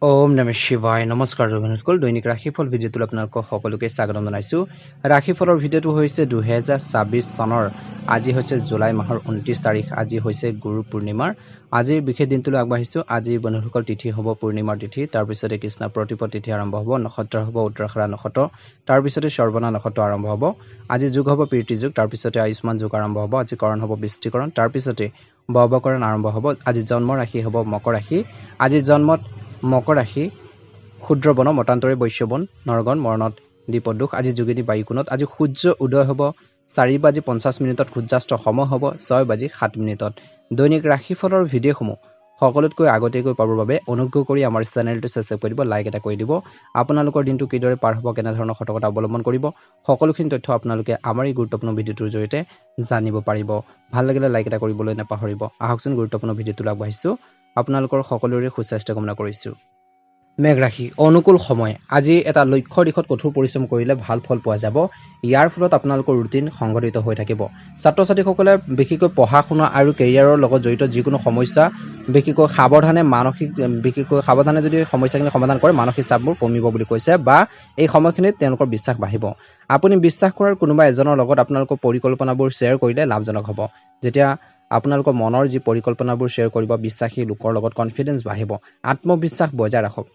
ওম নমঃ শিৱায় নমস্কাৰ দৰ্শক দৈনিক ৰাশিফল ভিডিঅ'টোত আপোনালোকক সকলোকে স্বাগতম জনাইছো। ৰাশিফলৰ ভিডিঅ'টো হৈছে 2026 চনৰ আজি হৈছে জুলাই মাহৰ 29 তাৰিখ। আজি হৈছে গুৰু পূৰ্ণিমাৰ আজিৰ বিশেষ দিনটোলৈ আগবাঢ়িছো। আজি বন্ধুসকল তিথি হ'ব পূৰ্ণিমাৰ তিথি, তাৰ পিছতে কৃষ্ণ প্ৰতিপদ তিথি আৰম্ভ হ'ব, নক্ষত্ৰ হ'ব উত্তৰাষাঢ়া নক্ষত্ৰ, তাৰ পিছতে শ্ৰৱণা নক্ষত্ৰ আৰম্ভ হ'ব। আজি যুগ হ'ব প্ৰীতি যুগ, তাৰ পিছতে আয়ুষ্মান যুগ আৰম্ভ হ'ব। আজি কৰণ হ'ব বৃষ্টিকৰণ, তাৰ পিছতে বৱকৰণ আৰম্ভ হ'ব। আজি জন্ম ৰাশি হ'ব মকৰ ৰাশি। আজি জন্মত মকৰ ৰাশি ক্ষুদ্ৰ বন মতান্তৰে বৈশ্যবন নৰগণ মৰণত দ্বীপদোষ। আজি যোগেদি বায়ুকোণত। আজি সূৰ্য উদয় হ'ব 4:50 সূৰ্যাস্ত সময় হ'ব 6:07। দৈনিক ৰাশিফলৰ ভিডিঅ'সমূহ সকলোতকৈ আগতীয়াকৈ পাবৰ বাবে অনুগ্ৰহ কৰি আমাৰ চেনেলটো ছাবস্ক্ৰাইব কৰি দিব, লাইক এটা কৰি দিব। আপোনালোকৰ দিনটো কিদৰে পাৰ হ'ব, কেনেধৰণৰ সতৰ্কতা অৱলম্বন কৰিব, সকলোখিনি তথ্য আপোনালোকে আমাৰ এই গুৰুত্বপূৰ্ণ ভিডিঅ'টোৰ জৰিয়তে জানিব পাৰিব। ভাল লাগিলে লাইক এটা কৰিবলৈ নাপাহৰিব। আহকচোন গুৰুত্বপূৰ্ণ ভিডিঅ'টোলৈ আগবাঢ়িছোঁ। আপোনালোকৰ সকলোৰে সুস্বাস্থ্য কামনা কৰিছোঁ। মেঘ ৰাশি অনুকূল সময়। আজি এটা লক্ষ্যৰ দিশত কঠোৰ পৰিশ্ৰম কৰিলে ভাল ফল পোৱা যাব। ইয়াৰ ফলত আপোনালোকৰ ৰুটিন সংঘটিত হৈ থাকিব। ছাত্ৰ ছাত্ৰীসকলে বিশেষকৈ পঢ়া শুনা আৰু কেৰিয়াৰৰ লগত জড়িত যিকোনো সমস্যা বিশেষকৈ সাৱধানে যদি সমস্যাখিনি সমাধান কৰে মানসিক চাপবোৰ কমিব বুলি কৈছে, বা এই সময়খিনিত তেওঁলোকৰ বিশ্বাস বাঢ়িব। আপুনি বিশ্বাস কৰাৰ কোনোবা এজনৰ লগত আপোনালোকৰ পৰিকল্পনাবোৰ শ্বেয়াৰ কৰিলে লাভজনক হ'ব। যেতিয়া আপোনালোকৰ মনৰ যি পৰিকল্পনাবোৰ শ্বেয়াৰ কৰিব বিশ্বাসী লোকৰ লগত কনফিডেন্স বাঢ়িব। আত্মবিশ্বাস বজাই ৰাখক।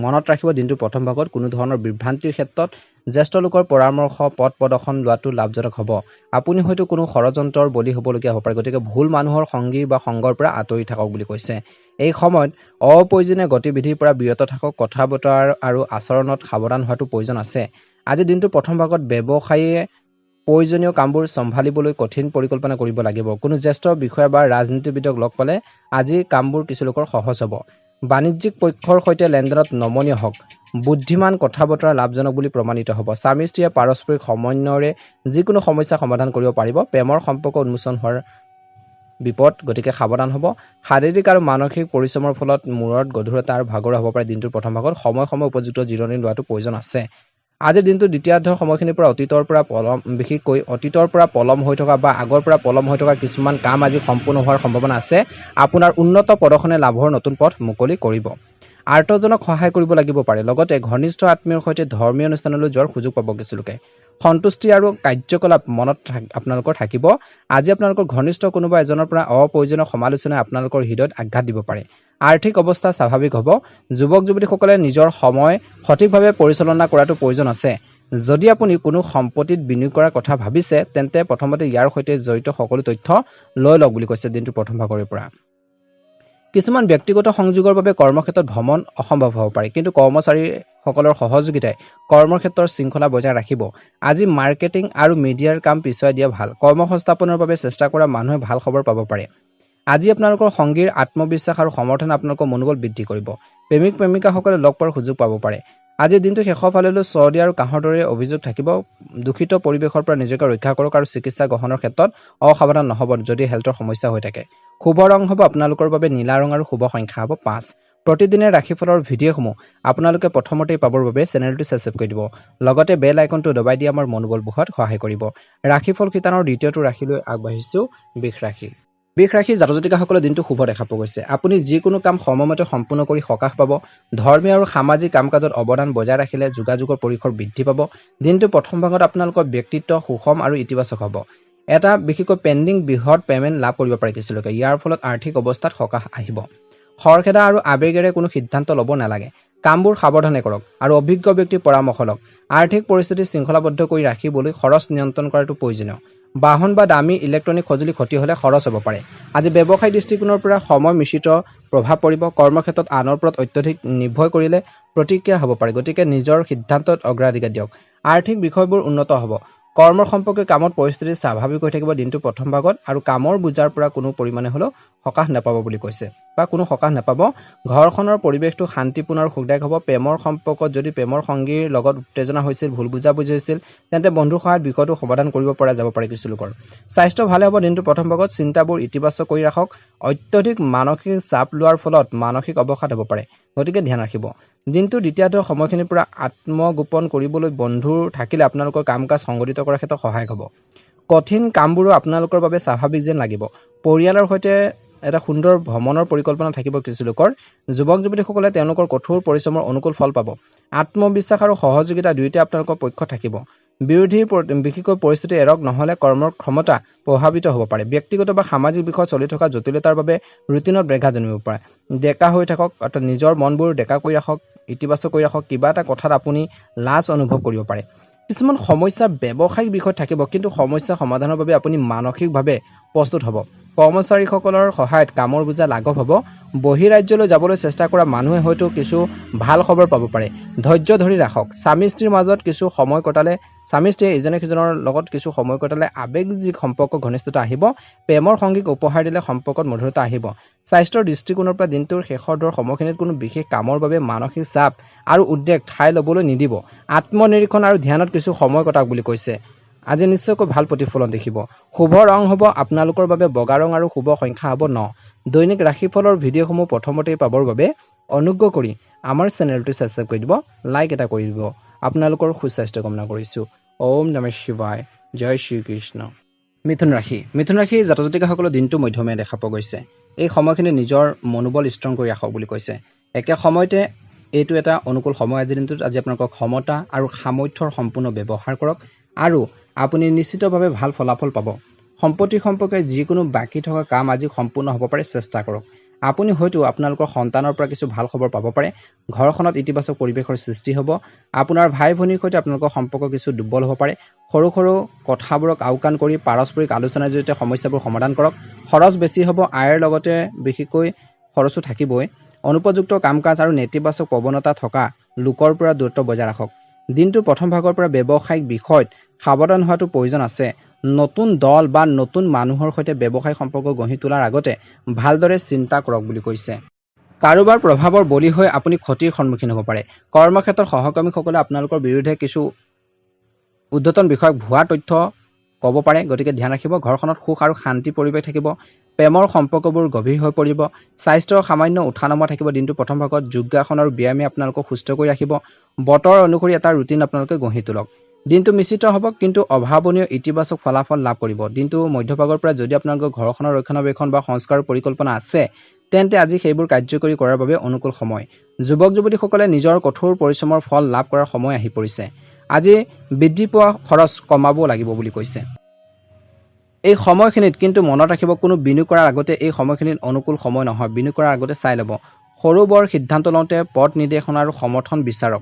মনত ৰাখিব দিনটোৰ প্ৰথম ভাগত কোনো ধৰণৰ বিভ্ৰান্তিৰ ক্ষেত্ৰত জ্যেষ্ঠ লোকৰ পৰামৰ্শ পথ প্ৰদৰ্শন লোৱাটো লাভজনক হ'ব। আপুনি হয়তো কোনো ষড়যন্ত্ৰৰ বলি হ'বলগীয়া হ'ব পাৰে, গতিকে ভুল মানুহৰ সংগী বা সংগৰ পৰা আঁতৰি থাকক বুলি কৈছে। এই সময়ত অপ্ৰয়োজনীয় গতিবিধিৰ পৰা বিৰত থাকক। কথা বতৰা আৰু আচৰণত সাৱধান হোৱাটো প্ৰয়োজন আছে। আজি দিনটোৰ প্ৰথম ভাগত ব্যৱসায়ীয়ে প্ৰয়োজনীয় কামবোৰ চম্ভালিবলৈ কঠিন পৰিকল্পনা কৰিব লাগিব। কোনো জ্যেষ্ঠ বিষয়া বা ৰাজনীতিবিদক লগ পালে আজি কামবোৰ কিছুলোকৰ সহজ হ'ব। বাণিজ্যিক পক্ষৰ সৈতে লেনদেনত নমনীয় হওক। বুদ্ধিমান কথা বতৰা লাভজনক বুলি প্ৰমাণিত হ'ব। স্বামী স্ত্ৰীয়ে পাৰস্পৰিক সমন্বয়ৰে যিকোনো সমস্যা সমাধান কৰিব পাৰিব। প্ৰেমৰ সম্পৰ্ক উন্মোচন হোৱাৰ বিপদ, গতিকে সাৱধান হ'ব। শাৰীৰিক আৰু মানসিক পৰিশ্ৰমৰ ফলত মূৰত গধুৰতা আৰু ভাগৰুৱা হ'ব পাৰে। দিনটোৰ প্ৰথম ভাগত সময় উপযুক্ত জিৰণি লোৱাটো প্ৰয়োজন আছে। আজিৰ দিনটো দ্বিতীয়াৰ্ধৰ সময়খিনিৰ পৰা বিশেষকৈ অতীতৰ পৰা পলম হৈ থকা বা আগৰ পৰা পলম হৈ থকা কিছুমান কাম আজি সম্পূৰ্ণ হোৱাৰ সম্ভাৱনা আছে। আপোনাৰ উন্নত প্ৰদৰ্শনে লাভৰ নতুন পথ মুকলি কৰিব। আৰ্তজনক সহায় কৰিব লাগিব পাৰে। লগতে ঘনিষ্ঠ আত্মীয়ৰ সৈতে ধৰ্মীয় অনুষ্ঠানলৈ যোৱাৰ সুযোগ পাব কিছুলোকে। সন্তুষ্টি আৰু কাৰ্যকলাপ মনত আপোনালোকৰ থাকিব। আজি আপোনালোকৰ ঘনিষ্ঠ কোনোবা এজনৰ পৰা অপ্ৰয়োজনীয় সমালোচনাই আপোনালোকৰ হৃদয়ত আঘাত দিব পাৰে। আৰ্থিক অৱস্থা স্বাভাৱিক হ'ব। যুৱক যুৱতীসকলে নিজৰ সময় সঠিকভাৱে পৰিচালনা কৰাটো প্ৰয়োজন আছে। যদি আপুনি কোনো সম্পত্তিত বিনিয়োগ কৰাৰ কথা ভাবিছে তেন্তে প্ৰথমতে ইয়াৰ সৈতে জড়িত সকলো তথ্য লৈ লওক বুলি কৈছে দিনটোৰ প্ৰথম ভাগৰ পৰা। কিছুমান ব্যক্তিগত সংযোগৰ বাবে কৰ্মক্ষেত্ৰত ভ্ৰমণ অসম্ভৱ হ'ব পাৰে, কিন্তু কৰ্মচাৰীসকলৰ সহযোগিতাই কৰ্মক্ষেত্ৰৰ শৃংখলা বজাই ৰাখিব। আজি মাৰ্কেটিং আৰু মিডিয়াৰ কাম পিছুৱাই দিয়া ভাল। কৰ্মসংস্থাপনৰ বাবে চেষ্টা কৰা মানুহে ভাল খবৰ পাব পাৰে। আজি আপোনালোকৰ সংগীৰ আত্মবিশ্বাস আৰু সমৰ্থনে আপোনালোকৰ মনোবল বৃদ্ধি কৰিব। প্ৰেমিক প্ৰেমিকাসকলে লগ পোৱাৰ সুযোগ পাব পাৰে। আজিৰ দিনটো শেষৰ ফাললৈ চৰ্দি আৰু কাহৰ দৰে অভিযোগ থাকিব। দূষিত পৰিৱেশৰ পৰা নিজকে ৰক্ষা কৰক আৰু চিকিৎসা গ্ৰহণৰ ক্ষেত্ৰত অসাৱধান নহ'ব যদি হেল্থৰ সমস্যা হৈ থাকে। শুভ ৰং হ'ব আপোনালোকৰ বাবে নীলা ৰং আৰু শুভ সংখ্যা হ'ব 5। প্ৰতিদিনে ৰাশিফলৰ ভিডিঅ'সমূহ আপোনালোকে প্ৰথমতেই পাবৰ বাবে চেনেলটো ছাবস্ক্ৰাইব কৰি দিব। লগতে বেল আইকনটো দবাই দি আমাৰ মনোবল বঢ়োৱাত সহায় কৰিব। ৰাশিফল শিতানৰ দ্বিতীয়টো ৰাশিলৈ আগবাঢ়িছোঁ, বৃষ ৰাশি। বৃষ ৰাশিৰ জাতক জাতিকাসকলৰ দিনটো শুভ দেখা পোৱা গৈছে। আপুনি যিকোনো কাম সময়মতে সম্পূৰ্ণ কৰি সকাহ পাব। ধৰ্মীয় আৰু সামাজিক কাম কাজত অৱদান বজাই ৰাখিলে যোগাযোগৰ পৰিসৰ বৃদ্ধি পাব। দিনটো প্ৰথম ভাগত আপোনালোকৰ ব্যক্তিত্ব সুষম আৰু ইতিবাচক হ'ব। এটা বিশেষকৈ পেণ্ডিং বৃহৎ পে'মেণ্ট লাভ কৰিব পাৰে কিছুলোকে। ইয়াৰ ফলত আৰ্থিক অৱস্থাত সকাহ আহিব। খৰখেদা আৰু আৱেগেৰে কোনো সিদ্ধান্ত ল'ব নালাগে। কামবোৰ সাৱধানে কৰক আৰু অভিজ্ঞ ব্যক্তিৰ পৰামৰ্শ লওক। আৰ্থিক পৰিস্থিতি শৃংখলাবদ্ধ কৰি ৰাখিবলৈ খৰচ নিয়ন্ত্ৰণ কৰাটো প্ৰয়োজনীয়। বাহন বা দামী ইলেক্ট্ৰনিক সঁজুলি ক্ষতি হ'লে খৰচ হ'ব পাৰে। আজি ব্যৱসায়িক দৃষ্টিকোণৰ পৰা সময় মিশ্ৰিত প্ৰভাৱ পৰিব। কৰ্মক্ষেত্ৰত আনৰ ওপৰত অত্যধিক নিৰ্ভৰ কৰিলে প্ৰতিক্ৰিয়া হ'ব পাৰে, গতিকে নিজৰ সিদ্ধান্তত অগ্ৰাধিকাৰ দিয়ক। আৰ্থিক বিষয়বোৰ উন্নত হ'ব। কৰ্মৰ সম্পৰ্কীয় কামত পৰিস্থিতি স্বাভাৱিক হৈ থাকিব দিনটো প্ৰথম ভাগত, আৰু কামৰ বোজাৰ পৰা কোনো পৰিমাণে হ'লেও সকাহ নাপাব বুলি কৈছে, বা কোনো সকাহ নাপাব। ঘৰখনৰ পৰিৱেশটো শান্তিপূৰ্ণ আৰু সুখদায়ক হ'ব। প্ৰেমৰ সম্পৰ্কত যদি প্ৰেমৰ সংগীৰ লগত উত্তেজনা হৈছিল, ভুল বুজাবুজি হৈছিল, তেন্তে বন্ধুৰ সহায়ত বিষয়টো সমাধান কৰিব পৰা যাব পাৰে কিছুলোকৰ। স্বাস্থ্য ভালে হ'ব দিনটো প্ৰথম ভাগত। চিন্তাবোৰ ইতিবাচক কৰি ৰাখক। অত্যধিক মানসিক চাপ লোৱাৰ ফলত মানসিক অৱসাদ হ'ব পাৰে, গতিকে ধ্যান ৰাখিব। দিনটো দ্বিতীয়াৰ্ধৰ সময়খিনিৰ পৰা আত্মগোপন কৰিবলৈ বন্ধু থাকিলে আপোনালোকৰ কাম কাজ সংগঠিত কৰাৰ ক্ষেত্ৰত সহায়ক হ'ব। কঠিন কামবোৰো আপোনালোকৰ বাবে স্বাভাৱিক যেন লাগিব। পৰিয়ালৰ সৈতে এটা সুন্দৰ ভ্ৰমণৰ পৰিকল্পনা থাকিব কিছু লোকৰ। যুৱক যুৱতীসকলে তেওঁলোকৰ কঠোৰ পৰিশ্ৰমৰ অনুকূল ফল পাব। আত্মবিশ্বাস আৰু সহযোগিতা দুয়োটাই আপোনালোকৰ পক্ষত থাকিব। বিৰোধীৰ বিশেষকৈ পৰিস্থিতি এৰক নহ'লে কৰ্মৰ ক্ষমতা প্ৰভাৱিত হ'ব পাৰে। ব্যক্তিগত বা সামাজিক বিষয়ত চলি থকা জটিলতাৰ বাবে ৰুটিনত ব্যাঘাত জন্মিব পাৰে। ডেকা হৈ থাকক, অৰ্থাৎ নিজৰ মনবোৰ ডেকা কৰি ৰাখক, ইতিবাচক কৰি ৰাখক। কিবা এটা কথাত আপুনি লাজ অনুভৱ কৰিব পাৰে। কিছুমান সমস্যা ব্যৱসায়িক বিষয়ত থাকিব, কিন্তু সমস্যা সমাধানৰ বাবে আপুনি মানসিকভাৱে প্ৰস্তুত হ'ব। কৰ্মচাৰীসকলৰ সহায়ত কামৰ বোজা লাঘৱ হ'ব। বহিৰাজ্যলৈ যাবলৈ চেষ্টা কৰা মানুহে হয়তো কিছু ভাল খবৰ পাব পাৰে। ধৈৰ্য ধৰি ৰাখক। স্বামী স্ত্ৰীৰ মাজত কিছু সময় কটালে, স্বামী স্ত্ৰীয়ে ইজনে সিজনৰ লগত কিছু সময় কটালে আৱেগিক সম্পৰ্ক ঘনিষ্ঠতা আহিব। প্ৰেমৰ সংগীক উপহাৰ দিলে সম্পৰ্কত মধুৰতা আহিব। স্বাস্থ্যৰ দৃষ্টিকোণৰ পৰা দিনটোৰ শেষৰ দৰ সময়খিনিত কোনো বিশেষ কামৰ বাবে মানসিক চাপ আৰু উদ্বেগ ঠাই ল'বলৈ নিদিব। আত্মনিৰীক্ষণ আৰু ধ্যানত কিছু সময় কটাওক বুলি কৈছে। আজি নিশ্চয়কৈ ভাল প্ৰতিফলন দেখিব। শুভ ৰং হ'ব আপোনালোকৰ বাবে বগা ৰং আৰু শুভ সংখ্যা হ'ব 9। দৈনিক ৰাশিফলৰ ভিডিঅ'সমূহ প্ৰথমতেই পাবৰ বাবে অনুগ্ৰহ কৰি আমাৰ চেনেলটো ছাবস্ক্ৰাইব কৰি দিব, লাইক এটা কৰি দিব। আপোনালোকৰ সুস্বাস্থ্য কামনা কৰিছোঁ। ওম নমঃ শিৱায়। জয় শ্ৰীকৃষ্ণ। মিথুন ৰাশি। মিথুন ৰাশিৰ জাতক জাতিকাসকলৰ দিনটো মধ্যমীয়া দেখা পোৱা গৈছে। এই সময়খিনি নিজৰ মনোবল ষ্ট্ৰং কৰি ৰাখক বুলি কৈছে। একে সময়তে এইটো এটা অনুকূল সময়। আজিৰ দিনটোত আজি আপোনালোকৰ ক্ষমতা আৰু সামৰ্থ্যৰ সম্পূৰ্ণ ব্যৱহাৰ কৰক আৰু আপুনি নিশ্চিতভাৱে ভাল ফলাফল পাব। সম্পত্তি সম্পৰ্কে যিকোনো বাকী থকা কাম আজি সম্পূৰ্ণ হ'ব পাৰে, চেষ্টা কৰক। আপুনি হয়তো আপোনালোকৰ সন্তানৰ পৰা কিছু ভাল খবৰ পাব পাৰে। ঘৰখনত ইতিবাচক পৰিৱেশৰ সৃষ্টি হ'ব। আপোনাৰ ভাই ভনীৰ সৈতে আপোনালোকৰ সম্পৰ্ক কিছু দুৰ্বল হ'ব পাৰে। সৰু সৰু কথাবোৰক আওকাণ কৰি পাৰস্পৰিক আলোচনাৰ জৰিয়তে সমস্যাবোৰ সমাধান কৰক। খৰচ বেছি হ'ব, আয়ৰ লগতে বিশেষকৈ খৰচো থাকিবই। অনুপযুক্ত কাম কাজ আৰু নেতিবাচক প্ৰৱণতা থকা লোকৰ পৰা দূৰত্ব বজাই ৰাখক। দিনটোৰ প্ৰথম ভাগৰ পৰা ব্যৱসায়িক বিষয়ত সাৱধান হোৱাটো প্ৰয়োজন আছে। নতুন দল বা নতুন মানুহৰ সৈতে ব্যৱসায়িক সম্পৰ্ক গঢ়ি তোলাৰ আগতে ভালদৰে চিন্তা কৰক বুলি কৈছে। কাৰোবাৰ প্ৰভাৱৰ বলি হৈ আপুনি ক্ষতিৰ সন্মুখীন হ'ব পাৰে। কৰ্মক্ষেত্ৰত সহকৰ্মীসকলে আপোনালোকৰ বিৰুদ্ধে কিছু উদ্ধতন বিষয়ক ভুৱা তথ্য ক'ব পাৰে, গতিকে ধ্যান ৰাখিব। ঘৰখনত সুখ আৰু শান্তি পৰিৱেশ থাকিব। প্ৰেমৰ সম্পৰ্কবোৰ গভীৰ হৈ পৰিব। স্বাস্থ্যৰ সামান্য উঠা নমা থাকিব। দিনটোৰ প্ৰথম ভাগত যোগাসন আৰু ব্যায়ামে আপোনালোকক সুস্থ কৰি ৰাখিব। বতৰ অনুসৰি এটা ৰুটিন আপোনালোকে গঢ়ি তোলক। দিনটো মিশ্ৰিত হ'ব, কিন্তু অভাৱনীয় ইতিবাচক ফলাফল লাভ কৰিব। দিনটো মধ্যভাগৰ পৰা যদি আপোনালোকৰ ঘৰখনৰ ৰক্ষণাবেক্ষণ বা সংস্কাৰৰ পৰিকল্পনা আছে, তেন্তে আজি সেইবোৰ কাৰ্যকৰী কৰাৰ বাবে অনুকূল সময়। যুৱক যুৱতীসকলে নিজৰ কঠোৰ পৰিশ্ৰমৰ ফল লাভ কৰাৰ সময় আহি পৰিছে। আজি বৃদ্ধি পোৱা খৰচ কমাব লাগিব বুলি কৈছে। এই সময়খিনিত কিন্তু মনত ৰাখিব, কোনো বিনিয়োগ কৰাৰ আগতে এই সময়খিনিত অনুকূল সময় নহয়। বিনিয়োগ কৰাৰ আগতে চাই ল'ব। সৰু বৰ সিদ্ধান্ত লওঁতে পথ নিৰ্দেশনা আৰু সমৰ্থন বিচাৰক।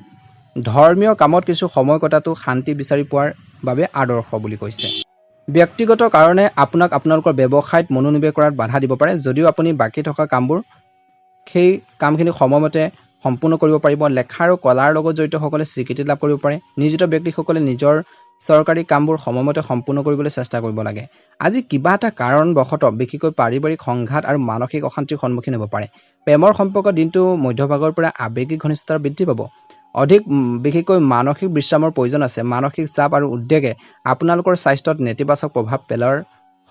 ধৰ্মীয় কামত কিছু সময় কটাটো শান্তি বিচাৰি পোৱাৰ বাবে আদৰ্শ বুলি কৈছে। ব্যক্তিগত কাৰণে আপোনাক আপোনালোকৰ ব্যৱসায়ত মনোনিৱেশ কৰাত বাধা দিব পাৰে। যদিও আপুনি বাকী থকা কামবোৰ সেই কামখিনি সময়মতে সম্পূৰ্ণ কৰিব পাৰিব। লেখা আৰু কলাৰ লগত জড়িতসকলে স্বীকৃতি লাভ কৰিব পাৰে। নিয়োজিত ব্যক্তিসকলে নিজৰ চৰকাৰী কামবোৰ সময়মতে সম্পূৰ্ণ কৰিবলৈ চেষ্টা কৰিব লাগে। আজি কিবা এটা কাৰণবশতঃ বিশেষকৈ পাৰিবাৰিক সংঘাত আৰু মানসিক অশান্তিৰ সন্মুখীন হ'ব পাৰে। প্ৰেমৰ সম্পৰ্ক দিনটো মধ্যভাগৰ পৰা আৱেগিক ঘনিষ্ঠতা বৃদ্ধি পাব। অধিক বিশেষকৈ মানসিক বিশ্ৰামৰ প্ৰয়োজন আছে। মানসিক চাপ আৰু উদ্বেগে আপোনালোকৰ স্বাস্থ্যত নেতিবাচক প্ৰভাৱ পেলোৱাৰ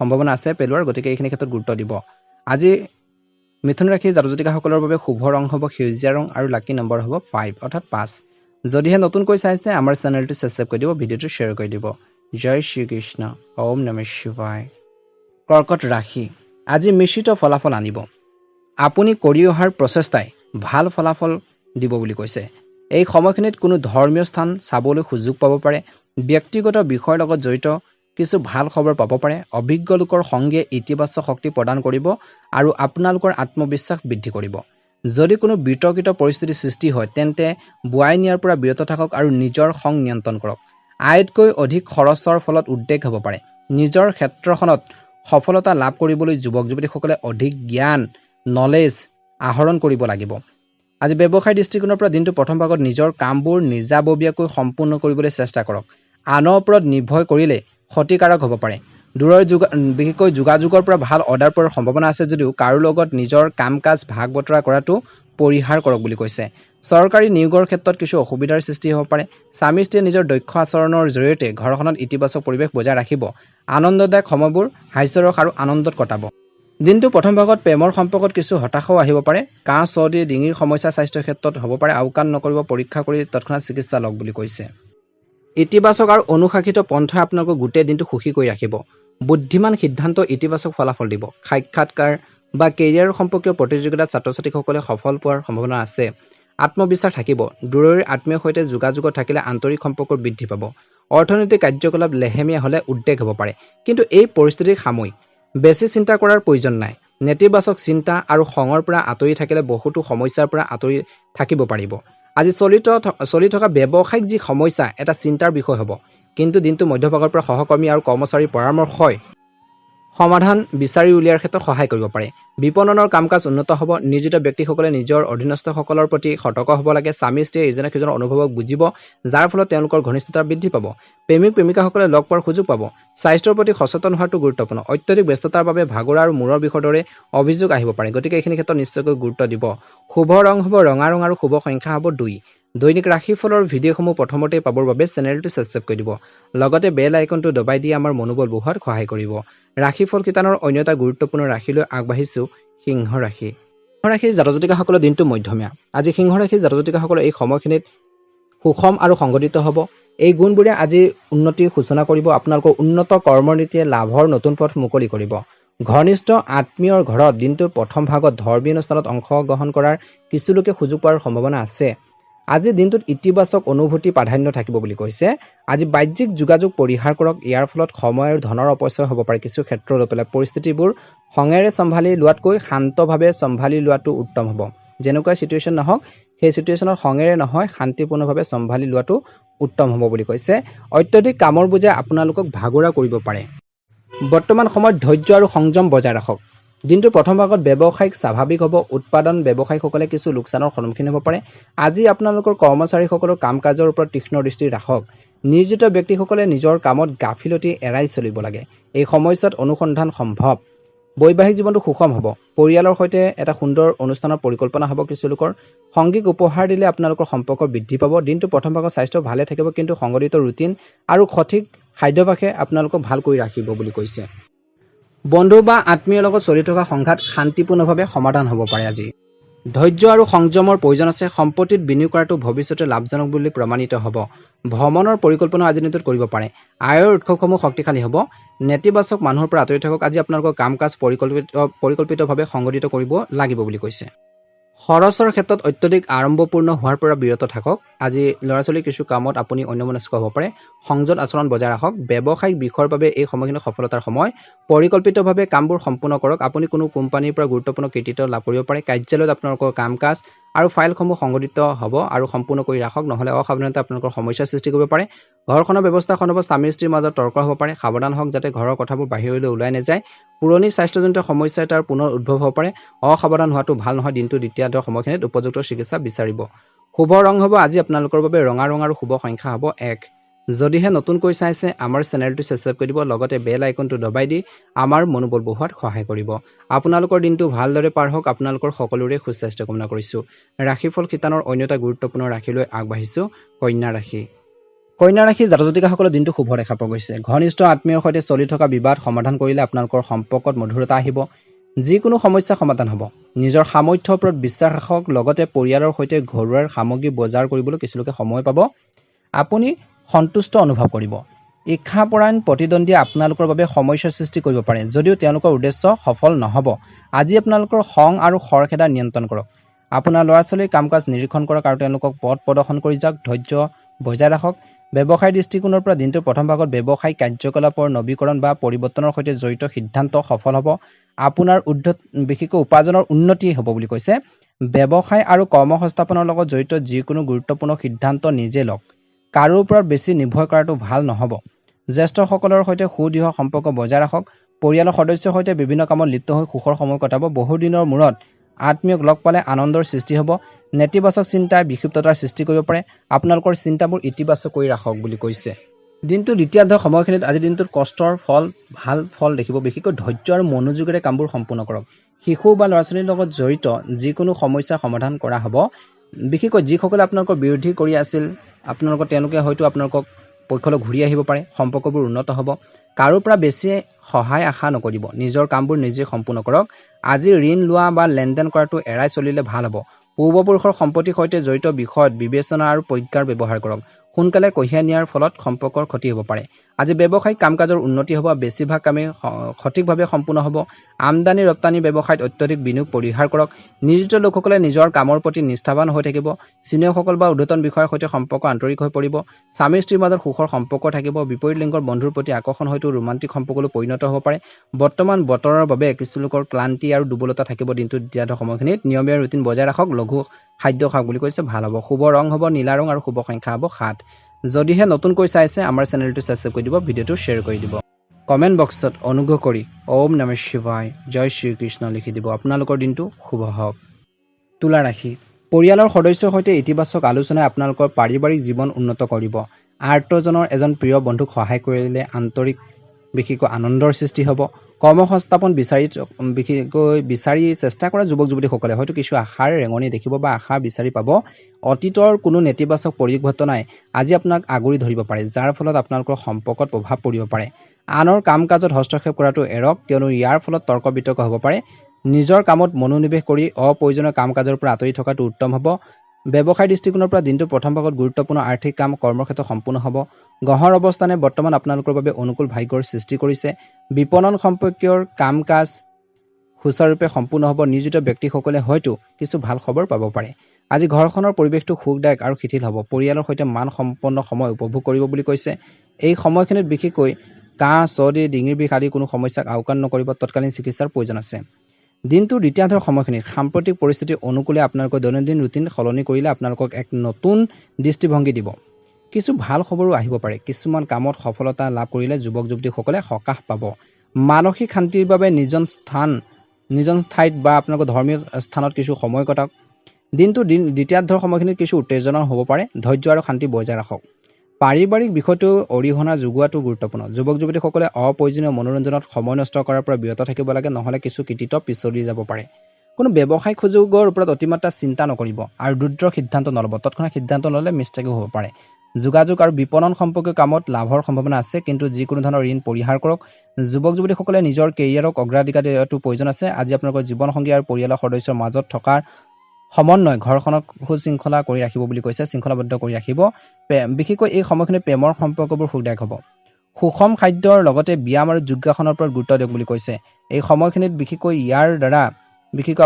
সম্ভাৱনা আছে গতিকে এইখিনি ক্ষেত্ৰত গুৰুত্ব দিব। আজি মিথুন ৰাশিৰ জাতক জাতিকাসকলৰ বাবে শুভ ৰং হ'ব সেউজীয়া ৰং আৰু লাকি নম্বৰ হ'ব 5 অৰ্থাৎ 5। যদিহে নতুনকৈ চাইছে আমাৰ চেনেলটো ছাবস্ক্ৰাইব কৰি দিব, ভিডিঅ'টো শ্বেয়াৰ কৰি দিব। জয় শ্ৰীকৃষ্ণ। ওম নমঃ শিৱায়। কৰ্কট ৰাশি। আজি মিশ্ৰিত ফলাফল আনিব। আপুনি কৰি অহাৰ প্ৰচেষ্টাই ভাল ফলাফল দিব বুলি কৈছে। এই সময়খিনিত কোনো ধৰ্মীয় স্থান চাবলৈ সুযোগ পাব পাৰে। ব্যক্তিগত বিষয়ৰ লগত জড়িত কিছু ভাল খবৰ পাব পাৰে। অভিজ্ঞ লোকৰ সংগে ইতিবাচক শক্তি প্ৰদান কৰিব আৰু আপোনালোকৰ আত্মবিশ্বাস বৃদ্ধি কৰিব। যদি কোনো বিতৰ্কিত পৰিস্থিতিৰ সৃষ্টি হয়, তেন্তে বুৱাই নিয়াৰ পৰা বিৰত থাকক আৰু নিজৰ খং নিয়ন্ত্ৰণ কৰক। আয়তকৈ অধিক খৰচৰ ফলত উদ্বেগ হ'ব পাৰে। নিজৰ ক্ষেত্ৰখনত সফলতা লাভ কৰিবলৈ যুৱক যুৱতীসকলে অধিক জ্ঞান নলেজ আহৰণ কৰিব লাগিব। আজি ব্যৱসায় দৃষ্টিকোণৰ পৰা দিনটো প্ৰথম ভাগত নিজৰ কামবোৰ নিজাববীয়াকৈ সম্পূৰ্ণ কৰিবলৈ চেষ্টা কৰক। আনৰ ওপৰত নিৰ্ভৰ কৰিলে ক্ষতিকাৰক হ'ব পাৰে। দূৰৰ বিশেষকৈ যোগাযোগৰ পৰা ভাল অৰ্ডাৰ পোৱাৰ সম্ভাৱনা আছে যদিও কাৰো লগত নিজৰ কাম কাজ ভাগ বতৰা কৰাটো পৰিহাৰ কৰক বুলি কৈছে। চৰকাৰী নিয়োগৰ ক্ষেত্ৰত কিছু অসুবিধাৰ সৃষ্টি হ'ব পাৰে। স্বামী স্ত্ৰীয়ে নিজৰ দক্ষ আচৰণৰ জৰিয়তে ঘৰখনত ইতিবাচক পৰিৱেশ বজাই ৰাখিব। আনন্দদায়ক সময়বোৰ হাস্যৰস আৰু আনন্দত কটাব। দিনটো প্ৰথম ভাগত প্ৰেমৰ সম্পৰ্কত কিছু হতাশাও আহিব পাৰে। কাহ চৰ্দি ডিঙিৰ সমস্যা স্বাস্থ্যৰ ক্ষেত্ৰত হ'ব পাৰে। আওকাণ নকৰিব, পৰীক্ষা কৰি তৎক্ষণাত চিকিৎসা লওক বুলি কৈছে। ইতিবাচক আৰু অনুশাসিত পন্থাই আপোনালোকক গোটেই দিনটো সুখী কৰি ৰাখিব। বুদ্ধিমান সিদ্ধান্ত ইতিবাচক ফলাফল দিব। সাক্ষাৎকাৰ বা কেৰিয়াৰ সম্পৰ্কীয় প্ৰতিযোগিতাত ছাত্ৰ-ছাত্ৰীসকলে সফল পোৱাৰ সম্ভাৱনা আছে। আত্মবিশ্বাস থাকিব। দূৰৈৰ আত্মীয়ৰ সৈতে যোগাযোগত থাকিলে আন্তৰিক সম্পৰ্ক বৃদ্ধি পাব। অৰ্থনৈতিক কাৰ্যকলাপ লেহেমীয়া হ'লে উদ্বেগ হ'ব পাৰে। কিন্তু এই পৰিস্থিতি সাময়িক। বেছি চিন্তা কৰাৰ প্ৰয়োজন নাই। নেতিবাচক চিন্তা আৰু খঙৰ পৰা আঁতৰি থাকিলে বহুতো সমস্যাৰ পৰা আঁতৰি থাকিব পাৰিব। আজি চলি থকা ব্যৱসায়িক যি সমস্যা এটা চিন্তাৰ বিষয় হ'ব। কিন্তু দিনটো মধ্যভাগৰ পৰা সহকৰ্মী আৰু কৰ্মচাৰীৰ পৰামৰ্শই সমাধান বিচাৰি উলিয়াৰ ক্ষেত্ৰত সহায় কৰিব পাৰে। বিপণনৰ কাম-কাজ উন্নত হ'ব। নিয়োজিত ব্যক্তিসকলে নিজৰ অধীনস্থসকলৰ প্ৰতি সতৰ্ক হ'ব লাগে। স্বামী-স্ত্ৰীয়ে ইজনে সিজনৰ অনুভৱক বুজিব, যাৰ ফলত তেওঁলোকৰ ঘনিষ্ঠতা বৃদ্ধি পাব। প্ৰেমিক-প্ৰেমিকাসকলে লগ পোৱাৰ সুযোগ পাব। স্বাস্থ্যৰ প্ৰতি সচেতন হোৱাটো গুৰুত্বপূৰ্ণ। অত্যধিক ব্যস্ততাৰ বাবে ভাগৰ আৰু মূৰৰ বিষৰ দৰে অভিযোগ আহিব পাৰে। গতিকে এইখিনি ক্ষেত্ৰত নিশ্চয়কৈ গুৰুত্ব দিব। শুভ ৰং হ'ব ৰঙা ৰং আৰু শুভ সংখ্যা হ'ব 2। দৈনিক ৰাশিফলৰ ভিডিঅ'সমূহ প্ৰথমতেই পাবৰ বাবে চেনেলটো ছাবস্ক্ৰাইব কৰি দিব। লগতে বেল আইকনটো দবাই দি আমাৰ মনোবল বঢ়োৱাত সহায় কৰিব। ৰাশিফল শিতানৰ অন্য এটা গুৰুত্বপূৰ্ণ ৰাশিলৈ আগবাঢ়িছোঁ, সিংহ ৰাশি। সিংহ ৰাশিৰ জাতক-জাতিকাসকলৰ দিনটো মধ্যমীয়া। আজি সিংহ ৰাশিৰ জাতক-জাতিকাসকলৰ এই সময়খিনিত সুষম আৰু সংগঠিত হ'ব। এই গুণবোৰে আজি উন্নতিৰ সূচনা কৰিব। আপোনালোকৰ উন্নত কৰ্মনীতিয়ে লাভৰ নতুন পথ মুকলি কৰিব। ঘনিষ্ঠ আত্মীয়ৰ ঘৰত দিনটোৰ প্ৰথম ভাগত ধৰ্মীয় অনুষ্ঠানত অংশগ্ৰহণ কৰাৰ কিছু লোকে সুযোগ পোৱাৰ সম্ভাৱনা আছে। আজি দিনটোত ইতিবাচক অনুভূতি প্ৰাধান্য থাকিব বুলি কৈছে। আজি বাহ্যিক যোগাযোগ পৰিহাৰ কৰক। ইয়াৰ ফলত সময় আৰু ধনৰ অপচয় হ'ব পাৰে। কিছু ক্ষেত্ৰ লৈ পেলাই পৰিস্থিতিবোৰ খঙেৰে চম্ভালি লোৱাতকৈ শান্তভাৱে চম্ভালি লোৱাটো উত্তম হ'ব। যেনেকুৱা চিটুৱেশ্যন নহওক, সেই চিটুৱেশ্যনত খঙেৰে নহয় শান্তিপূৰ্ণভাৱে চম্ভালি লোৱাটো উত্তম হ'ব বুলি কৈছে। অত্যধিক কামৰ বোজে আপোনালোকক ভাগৰুৱা কৰিব পাৰে। বৰ্তমান সময়ত ধৈৰ্য আৰু সংযম বজাই ৰাখক। দিনটোৰ প্ৰথম ভাগত ব্যৱসায়িক স্বাভাৱিক হ'ব। উৎপাদন ব্যৱসায়ীসকলে কিছু লোকচানৰ সন্মুখীন হ'ব পাৰে। আজি আপোনালোকৰ কৰ্মচাৰীসকলৰ কাম-কাজৰ ওপৰত তীক্ষ্ণ দৃষ্টি ৰাখক। নিয়োজিত ব্যক্তিসকলে নিজৰ কামত গাফিলতি এৰাই চলিব লাগে। এই সময়ছোৱাত অনুসন্ধান সম্ভৱ। বৈবাহিক জীৱনটো সুষম হ'ব। পৰিয়ালৰ সৈতে এটা সুন্দৰ অনুষ্ঠানৰ পৰিকল্পনা হ'ব। কিছু লোকৰ সংগীক উপহাৰ দিলে আপোনালোকৰ সম্পৰ্ক বৃদ্ধি পাব। দিনটো প্ৰথম ভাগত স্বাস্থ্য ভালে থাকিব, কিন্তু সংগঠিত ৰুটিন আৰু সঠিক খাদ্যাভ্যাসে আপোনালোকক ভাল কৰি ৰাখিব বুলি কৈছে। বন্ধু বা আত্মীয়ৰ লগত চলি থকা সংঘাত শান্তিপূৰ্ণভাৱে সমাধান হ'ব পাৰে। আজি ধৈৰ্য আৰু সংযমৰ প্ৰয়োজন আছে। সম্পত্তিত বিনিয়োগ কৰাটো ভৱিষ্যতে লাভজনক বুলি প্ৰমাণিত হ'ব। ভ্ৰমণৰ পৰিকল্পনা আজি দিনটোত কৰিব পাৰে। আয়ৰ উৎসসমূহ শক্তিশালী হ'ব। নেতিবাচক মানুহৰ পৰা আঁতৰি থাকক। আজি আপোনালোকৰ কাম-কাজ পৰিকল্পিতভাৱে সংগঠিত কৰিব লাগিব বুলি কৈছে। খৰচৰ ক্ষেত্ৰত অত্যধিক আড়ম্বৰপূৰ্ণ হোৱাৰ পৰা বিৰত থাকক। আজি ল'ৰা-ছোৱালীৰ কিছু কামত আপুনি অন্যমনস্ক হ'ব পাৰে। সংযত আচৰণ বজাই ৰাখক। ব্যৱসায়িক বিষয়ৰ বাবে এই সময়খিনি সফলতাৰ সময়। পৰিকল্পিতভাৱে কামবোৰ সম্পূৰ্ণ কৰক। আপুনি কোনো কোম্পানীৰ পৰা গুৰুত্বপূৰ্ণ কৃতিত্ব লাভ কৰিব পাৰে। কাৰ্যালয়ত আপোনালোকৰ কাম-কাজ আৰু ফাইলসমূহ সংগঠিত হ'ব আৰু সম্পূৰ্ণ কৰি ৰাখক, নহ'লে অসাৱধানতা আপোনালোকৰ সমস্যাৰ সৃষ্টি কৰিব পাৰে। ঘৰখনৰ ব্যৱস্থাখন হ'ব। স্বামী-স্ত্ৰীৰ মাজত তৰ্ক হ'ব পাৰে। সাৱধান হওক যাতে ঘৰৰ কথাবোৰ বাহিৰলৈ ওলাই নাযায়। পুৰণি স্বাস্থ্যজনিত সমস্যা এটাৰ পুনৰ উদ্ভৱ হ'ব পাৰে। অসাৱধান হোৱাটো ভাল নহয়। দিনটোৰ দ্বিতীয়াৰ্ধৰ সময়খিনিত উপযুক্ত চিকিৎসা বিচাৰিব। শুভ ৰং হ'ব আজি আপোনালোকৰ বাবে ৰঙা ৰং আৰু শুভ সংখ্যা হ'ব 1। যদিহে নতুনকৈ চাইছে আমাৰ চেনেলটো ছাবস্ক্ৰাইব কৰি দিব। লগতে বেল আইকনটো দবাই দি আমাৰ মনোবল বঢ়োৱাত সহায় কৰিব। আপোনালোকৰ দিনটো ভালদৰে পাৰ হওক। আপোনালোকৰ সকলোৰে সুস্বাস্থ্য কামনা কৰিছোঁ। ৰাশিফল শিতানৰ অন্য এটা গুৰুত্বপূৰ্ণ ৰাশিলৈ আগবাঢ়িছোঁ, কন্যা ৰাশি। কন্যা ৰাশিৰ জাতক-জাতিকাসকলৰ দিনটো শুভ দেখা পোৱা গৈছে। ঘনিষ্ঠ আত্মীয়ৰ সৈতে চলি থকা বিবাদ সমাধান কৰিলে আপোনালোকৰ সম্পৰ্কত মধুৰতা আহিব। যিকোনো সমস্যা সমাধান হ'ব। নিজৰ সামৰ্থ্যৰ ওপৰত বিশ্বাস ৰাখক। লগতে পৰিয়ালৰ সৈতে ঘৰুৱা সামগ্ৰী বজাৰ কৰিবলৈ কিছুলোকে সময় পাব। আপুনি সন্তুষ্ট অনুভৱ কৰিব। ইচ্ছাপৰায়ণ প্ৰতিদ্বন্দ্বীয়ে আপোনালোকৰ বাবে সমস্যাৰ সৃষ্টি কৰিব পাৰে, যদিও তেওঁলোকৰ উদ্দেশ্য সফল নহ'ব। আজি আপোনালোকৰ খং আৰু খৰখেদা নিয়ন্ত্ৰণ কৰক। আপোনাৰ ল'ৰা-ছোৱালীৰ কাম-কাজ নিৰীক্ষণ কৰক আৰু তেওঁলোকক পথ প্ৰদৰ্শন কৰি যাওক। ধৈৰ্য বজাই ৰাখক। ব্যৱসায়িক দৃষ্টিকোণৰ পৰা দিনটোৰ প্ৰথম ভাগত ব্যৱসায়িক কাৰ্যকলাপৰ নৱীকৰণ বা পৰিৱৰ্তনৰ সৈতে জড়িত সিদ্ধান্ত সফল হ'ব। আপোনাৰ বিশেষকৈ উপাৰ্জনৰ উন্নতি হ'ব বুলি কৈছে। ব্যৱসায় আৰু কৰ্মসংস্থাপনৰ লগত জড়িত যিকোনো গুৰুত্বপূৰ্ণ সিদ্ধান্ত নিজে লওক। কাৰো ওপৰত বেছি নিৰ্ভৰ কৰাটো ভাল নহ'ব। জ্যেষ্ঠসকলৰ সৈতে সুদৃঢ় সম্পৰ্ক বজাই ৰাখক। পৰিয়ালৰ সদস্যৰ সৈতে বিভিন্ন কামত লিপ্ত হৈ সুখৰ সময় কটাব। বহুদিনৰ মূৰত আত্মীয়ক লগ পালে আনন্দৰ সৃষ্টি হ'ব। নেতিবাচক চিন্তাই বিক্ষিপ্ততাৰ সৃষ্টি কৰিব পাৰে। আপোনালোকৰ চিন্তাবোৰ ইতিবাচক কৰি ৰাখক বুলি কৈছে। দিনটো দ্বিতীয়াৰ্ধৰ সময়খিনিত আজি দিনটোত কষ্টৰ ফল ভাল ফল দেখিব। বিশেষকৈ ধৈৰ্য আৰু মনোযোগেৰে কামবোৰ সম্পূৰ্ণ কৰক। শিশু বা ল'ৰা-ছোৱালীৰ লগত জড়িত যিকোনো সমস্যাৰ সমাধান কৰা হ'ব। বিশেষকৈ যিসকলে আপোনালোকৰ বিৰোধী কৰি আছিল, তেওঁলোকে হয়তো আপোনালোকক পক্ষলৈ ঘূৰি আহিব পাৰে। সম্পৰ্কবোৰ উন্নত হ'ব। কাৰো পৰা বেছি সহায় আশা নকৰিব। নিজৰ কামবোৰ নিজে সম্পূৰ্ণ কৰক। আজি ঋণ লোৱা বা লেনদেন কৰাটো এৰাই চলিলে ভাল হ'ব। পূৰ্বপুৰুষৰ সম্পত্তিৰ সৈতে জড়িত বিষয়ত বিবেচনা আৰু প্ৰজ্ঞাৰ ব্যৱহাৰ কৰক। সোনকালে কঢ়িয়াই নিয়াৰ ফলত সম্পৰ্কৰ ক্ষতি হ'ব পাৰে। আজি ব্যৱসায়িক কাম কাজৰ উন্নতি হ'ব, বেছিভাগ কামেই সঠিকভাৱে সম্পূৰ্ণ হ'ব। আমদানি ৰপ্তানি ব্যৱসায়ত অত্যধিক বিনিয়োগ পৰিহাৰ কৰক। নিয়োজিত লোকসকলে নিজৰ কামৰ প্ৰতি নিষ্ঠাৱান হৈ থাকিব। চিনিয়ৰসকল বা ঊৰ্ধ্বতন বিষয়াৰ সৈতে সম্পৰ্ক আন্তৰিক হৈ পৰিব। স্বামী স্ত্ৰীৰ মাজত সুখৰ সম্পৰ্ক থাকিব। বিপৰীত লিংগৰ বন্ধুৰ প্ৰতি আকৰ্ষণ হয়তো ৰোমান্টিক সম্পৰ্কলৈ পৰিণত হ'ব পাৰে। বৰ্তমান বতৰৰ বাবে কিছু লোকৰ ক্লান্তি আৰু দুৰ্বলতা থাকিব দিনটোত দ্বিতীয়াৰ্ধ সময়খিনিত। নিয়মীয়া ৰুটিন বজাই ৰাখক। লঘু খাদ্য খাওক বুলি কৈছে, ভাল হ'ব। শুভ ৰং হ'ব নীলা ৰং আৰু শুভ সংখ্যা হ'ব 7। যদিহে নতুনকৈ চাইছে আমাৰ চেনেলটো ছাবস্ক্ৰাইব কৰি দিব, ভিডিঅ'টো শ্বেয়াৰ কৰি দিব। কমেণ্ট বক্সত অনুগ্ৰহ কৰি ওম নমঃ শিৱায়, জয় শ্ৰীকৃষ্ণ লিখি দিব। আপোনালোকৰ দিনটো শুভ হওক। তুলা ৰাশি, পৰিয়ালৰ সদস্যৰ সৈতে ইতিবাচক আলোচনাই আপোনালোকৰ পাৰিবাৰিক জীৱন উন্নত কৰিব। আৰ্তজনৰ এজন প্ৰিয় বন্ধুক সহায় কৰিলে আন্তৰিক বিশেষকৈ আনন্দৰ সৃষ্টি হ'ব। কৰ্মসংস্থাপন বিচাৰি চেষ্টা কৰা যুৱক যুৱতীসকলে হয়তো কিছু আশাৰ ৰেঙনি দেখিব বা আশা বিচাৰি পাব। অতীতৰ কোনো নেতিবাচক পৰিঘটনাই আজি আপোনাক আগুৰি ধৰিব পাৰে, যাৰ ফলত আপোনালোকৰ সম্পৰ্কত প্ৰভাৱ পৰিব পাৰে। আনৰ কাম কাজত হস্তক্ষেপ কৰাটো এৰক, কিয়নো ইয়াৰ ফলত তৰ্ক বিতৰ্ক হ'ব পাৰে। নিজৰ কামত মনোনিৱেশ কৰি অপ্ৰয়োজনীয় কাম কাজৰ পৰা আঁতৰি থকাটো উত্তম হ'ব। ব্যৱসায় দৃষ্টিকোণৰ পৰা দিনটোৰ প্ৰথম ভাগত গুৰুত্বপূৰ্ণ আৰ্থিক কাম কৰ্মক্ষেত্ৰত সম্পূৰ্ণ হ'ব। গ্ৰহৰ অৱস্থানে বৰ্তমান আপোনালোকৰ বাবে অনুকূল ভাগ্যৰ সৃষ্টি কৰিছে। বিপণন সম্পৰ্কীয় কাম কাজ সুচাৰুৰূপে সম্পূৰ্ণ হ'ব। নিয়োজিত ব্যক্তিসকলে হয়তো কিছু ভাল খবৰ পাব পাৰে। আজি ঘৰখনৰ পৰিৱেশটো সুখদায়ক আৰু শিথিল হ'ব। পৰিয়ালৰ সৈতে মানসম্পন্ন সময় উপভোগ কৰিব বুলি কৈছে। এই সময়খিনিত বিশেষকৈ কাহ, চৰ্দি, ডিঙিৰ বিষ আদি কোনো সমস্যাক আওকাণ নকৰিব। তৎকালীন চিকিৎসাৰ প্ৰয়োজন আছে। দিনটোৰ দ্বিতীয়াৰ্ধৰ সময়খিনিত সাম্প্ৰতিক পৰিস্থিতি অনুকূলে আপোনালোকৰ দৈনন্দিন ৰুটিন সলনি কৰিলে আপোনালোকক এক নতুন দৃষ্টিভংগী দিব। কিছু ভাল খবৰো আহিব পাৰে। কিছুমান কামত সফলতা লাভ কৰিলে যুৱক যুৱতীসকলে সকাহ পাব। মানসিক শান্তিৰ বাবে নিজন ঠাইত বা আপোনালোকৰ ধৰ্মীয় স্থানত কিছু সময় কটাওক। দিনটোৰ দ্বিতীয়াৰ্ধৰ সময়খিনিত কিছু উত্তেজনা হ'ব পাৰে। ধৈৰ্য আৰু শান্তি বজাই ৰাখক। পাৰিবাৰিক বিষয়টো অৰিহণা যোগোৱাটো গুৰুত্বপূৰ্ণ। যুৱক যুৱতীসকলে অপ্ৰয়োজনীয় মনোৰঞ্জনত সময় নষ্ট কৰাৰ পৰা বিৰত থাকিব লাগে, নহ'লে কিছু কৃতিত্ব পিছলি যাব পাৰে। কোনো ব্যৱসায়িক সুযোগৰ ওপৰত অতিমাত্ৰা চিন্তা নকৰিব আৰু দ্ৰুত সিদ্ধান্ত নল'ব। তৎক্ষণাৎ সিদ্ধান্ত ল'লে মিষ্টেকো হ'ব পাৰে। যোগাযোগ আৰু বিপণন সম্পৰ্কীয় কামত লাভৰ সম্ভাৱনা আছে, কিন্তু যিকোনো ধৰণৰ ঋণ পৰিহাৰ কৰক। যুৱক যুৱতীসকলে নিজৰ কেৰিয়াৰক অগ্ৰাধিকাৰ দিয়াটো প্ৰয়োজন আছে। আজি আপোনালোকৰ জীৱনসংগী আৰু পৰিয়ালৰ সদস্যৰ মাজত থকা সমন্বয় ঘৰখনক সুশৃংখলা কৰি ৰাখিব বুলি কৈছে, শৃংখলাবদ্ধ কৰি ৰাখিব। বিশেষকৈ এই সময়খিনিত প্ৰেমৰ সম্পৰ্কবোৰ সুখদায়ক হ'ব। সুষম খাদ্যৰ লগতে ব্যায়াম আৰু যোগাসনৰ ওপৰত গুৰুত্ব দিয়ক বুলি কৈছে। এই সময়খিনিত বিশেষকৈ ইয়াৰ দ্বাৰা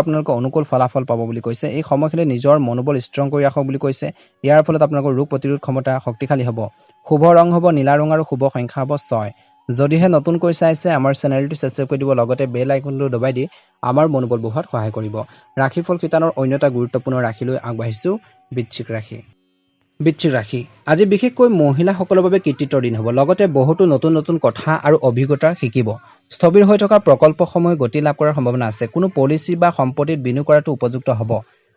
আপোনালোকৰ অনুকূল ফলাফল পাব বুলি কৈছে। এই সময়খিনিত নিজৰ মনোবল ষ্ট্ৰং কৰি ৰাখক বুলি কৈছে। ইয়াৰ ফলত আপোনালোকৰ ৰোগ প্ৰতিৰোধ ক্ষমতা শক্তিশালী হ'ব। শুভ ৰং হ'ব নীলা ৰং আৰু শুভ সংখ্যা হ'ব 6। যদিহে নতুনকৈ চাইছে আমাৰ চেনেলটো ছাবস্ক্ৰাইব কৰি দিব, লগতে বেল আইকনটো দবাই দি আমাৰ মনোবল বঢ়োৱাত সহায় কৰিব। ৰাশিফল শিতানৰ অন্য এটা গুৰুত্বপূৰ্ণ ৰাশিলৈ আগবাঢ়িছোঁ, বৃশ্চিক ৰাশি। বৃশ্চিক ৰাশি, আজি বিশেষকৈ মহিলাসকলৰ বাবে কৃতিত্বৰ দিন হ'ব। লগতে বহুতো নতুন নতুন কথা আৰু অভিজ্ঞতা শিকিব। স্থবিৰ হৈ থকা প্ৰকল্পসমূহে গতি লাভ কৰাৰ সম্ভাৱনা আছে। কোনো পলিচি বা সম্পত্তিত বিনিয়োগ কৰাটো উপযুক্ত হ'ব।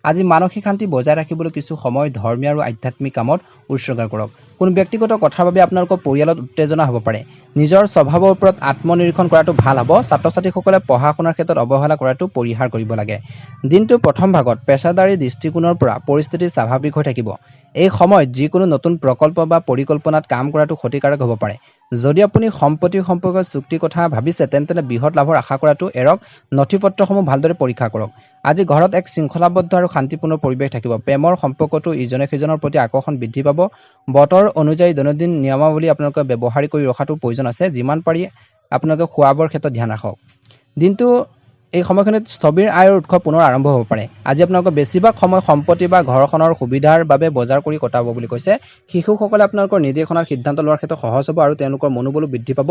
আজি মানসিক শান্তি বজাই ৰাখিবলৈ কিছু সময় ধৰ্মীয় আৰু আধ্যাত্মিক কামত উৎসৰ্গা কৰক। কোনো ব্যক্তিগত কথাৰ বাবে আপোনালোকৰ পৰিয়ালত উত্তেজনা হ'ব পাৰে। নিজৰ স্বভাৱৰ ওপৰত আত্মনিৰীক্ষণ কৰাটো ভাল হ'ব। ছাত্ৰ ছাত্ৰীসকলে পঢ়া শুনাৰ ক্ষেত্ৰত অৱহেলা কৰাটো পৰিহাৰ কৰিব লাগে। দিনটোৰ প্ৰথম ভাগত পেছাদাৰী দৃষ্টিকোণৰ পৰা পৰিস্থিতি স্বাভাৱিক হৈ থাকিব। এই সময়ত যিকোনো নতুন প্ৰকল্প বা পৰিকল্পনাত কাম কৰাটো ক্ষতিকাৰক হ'ব পাৰে। যদি আপুনি সম্পত্তি সম্পৰ্কীয় চুক্তিৰ কথা ভাবিছে, তেন্তে বৃহৎ লাভৰ আশা কৰাটো এৰক। নথিপত্ৰসমূহ ভালদৰে পৰীক্ষা কৰক। আজি ঘৰত এক শৃংখলাবদ্ধ আৰু শান্তিপূৰ্ণ পৰিৱেশ থাকিব। প্ৰেমৰ সম্পৰ্কটো ইজনে সিজনৰ প্ৰতি আকৰ্ষণ বৃদ্ধি পাব। বতৰ অনুযায়ী দৈনন্দিন নিয়মাৱলী আপোনালোকে ব্যৱহাৰ কৰি ৰখাটো প্ৰয়োজন আছে। যিমান পাৰি আপোনালোকে খোৱা বোৱাৰ ক্ষেত্ৰত ধ্যান ৰাখক। দিনটো এই সময়খিনিত স্থবিৰ আয়ৰ উৎস পুনৰ আৰম্ভ হ'ব পাৰে। আজি আপোনালোকৰ বেছিভাগ সময় সম্পত্তি বা ঘৰখনৰ সুবিধাৰ বাবে বজাৰ কৰি কটাব বুলি কৈছে। শিশুসকলে আপোনালোকৰ নিৰ্দেশনাৰ সিদ্ধান্ত লোৱাৰ ক্ষেত্ৰত সহজ হ'ব আৰু তেওঁলোকৰ মনোবলো বৃদ্ধি পাব।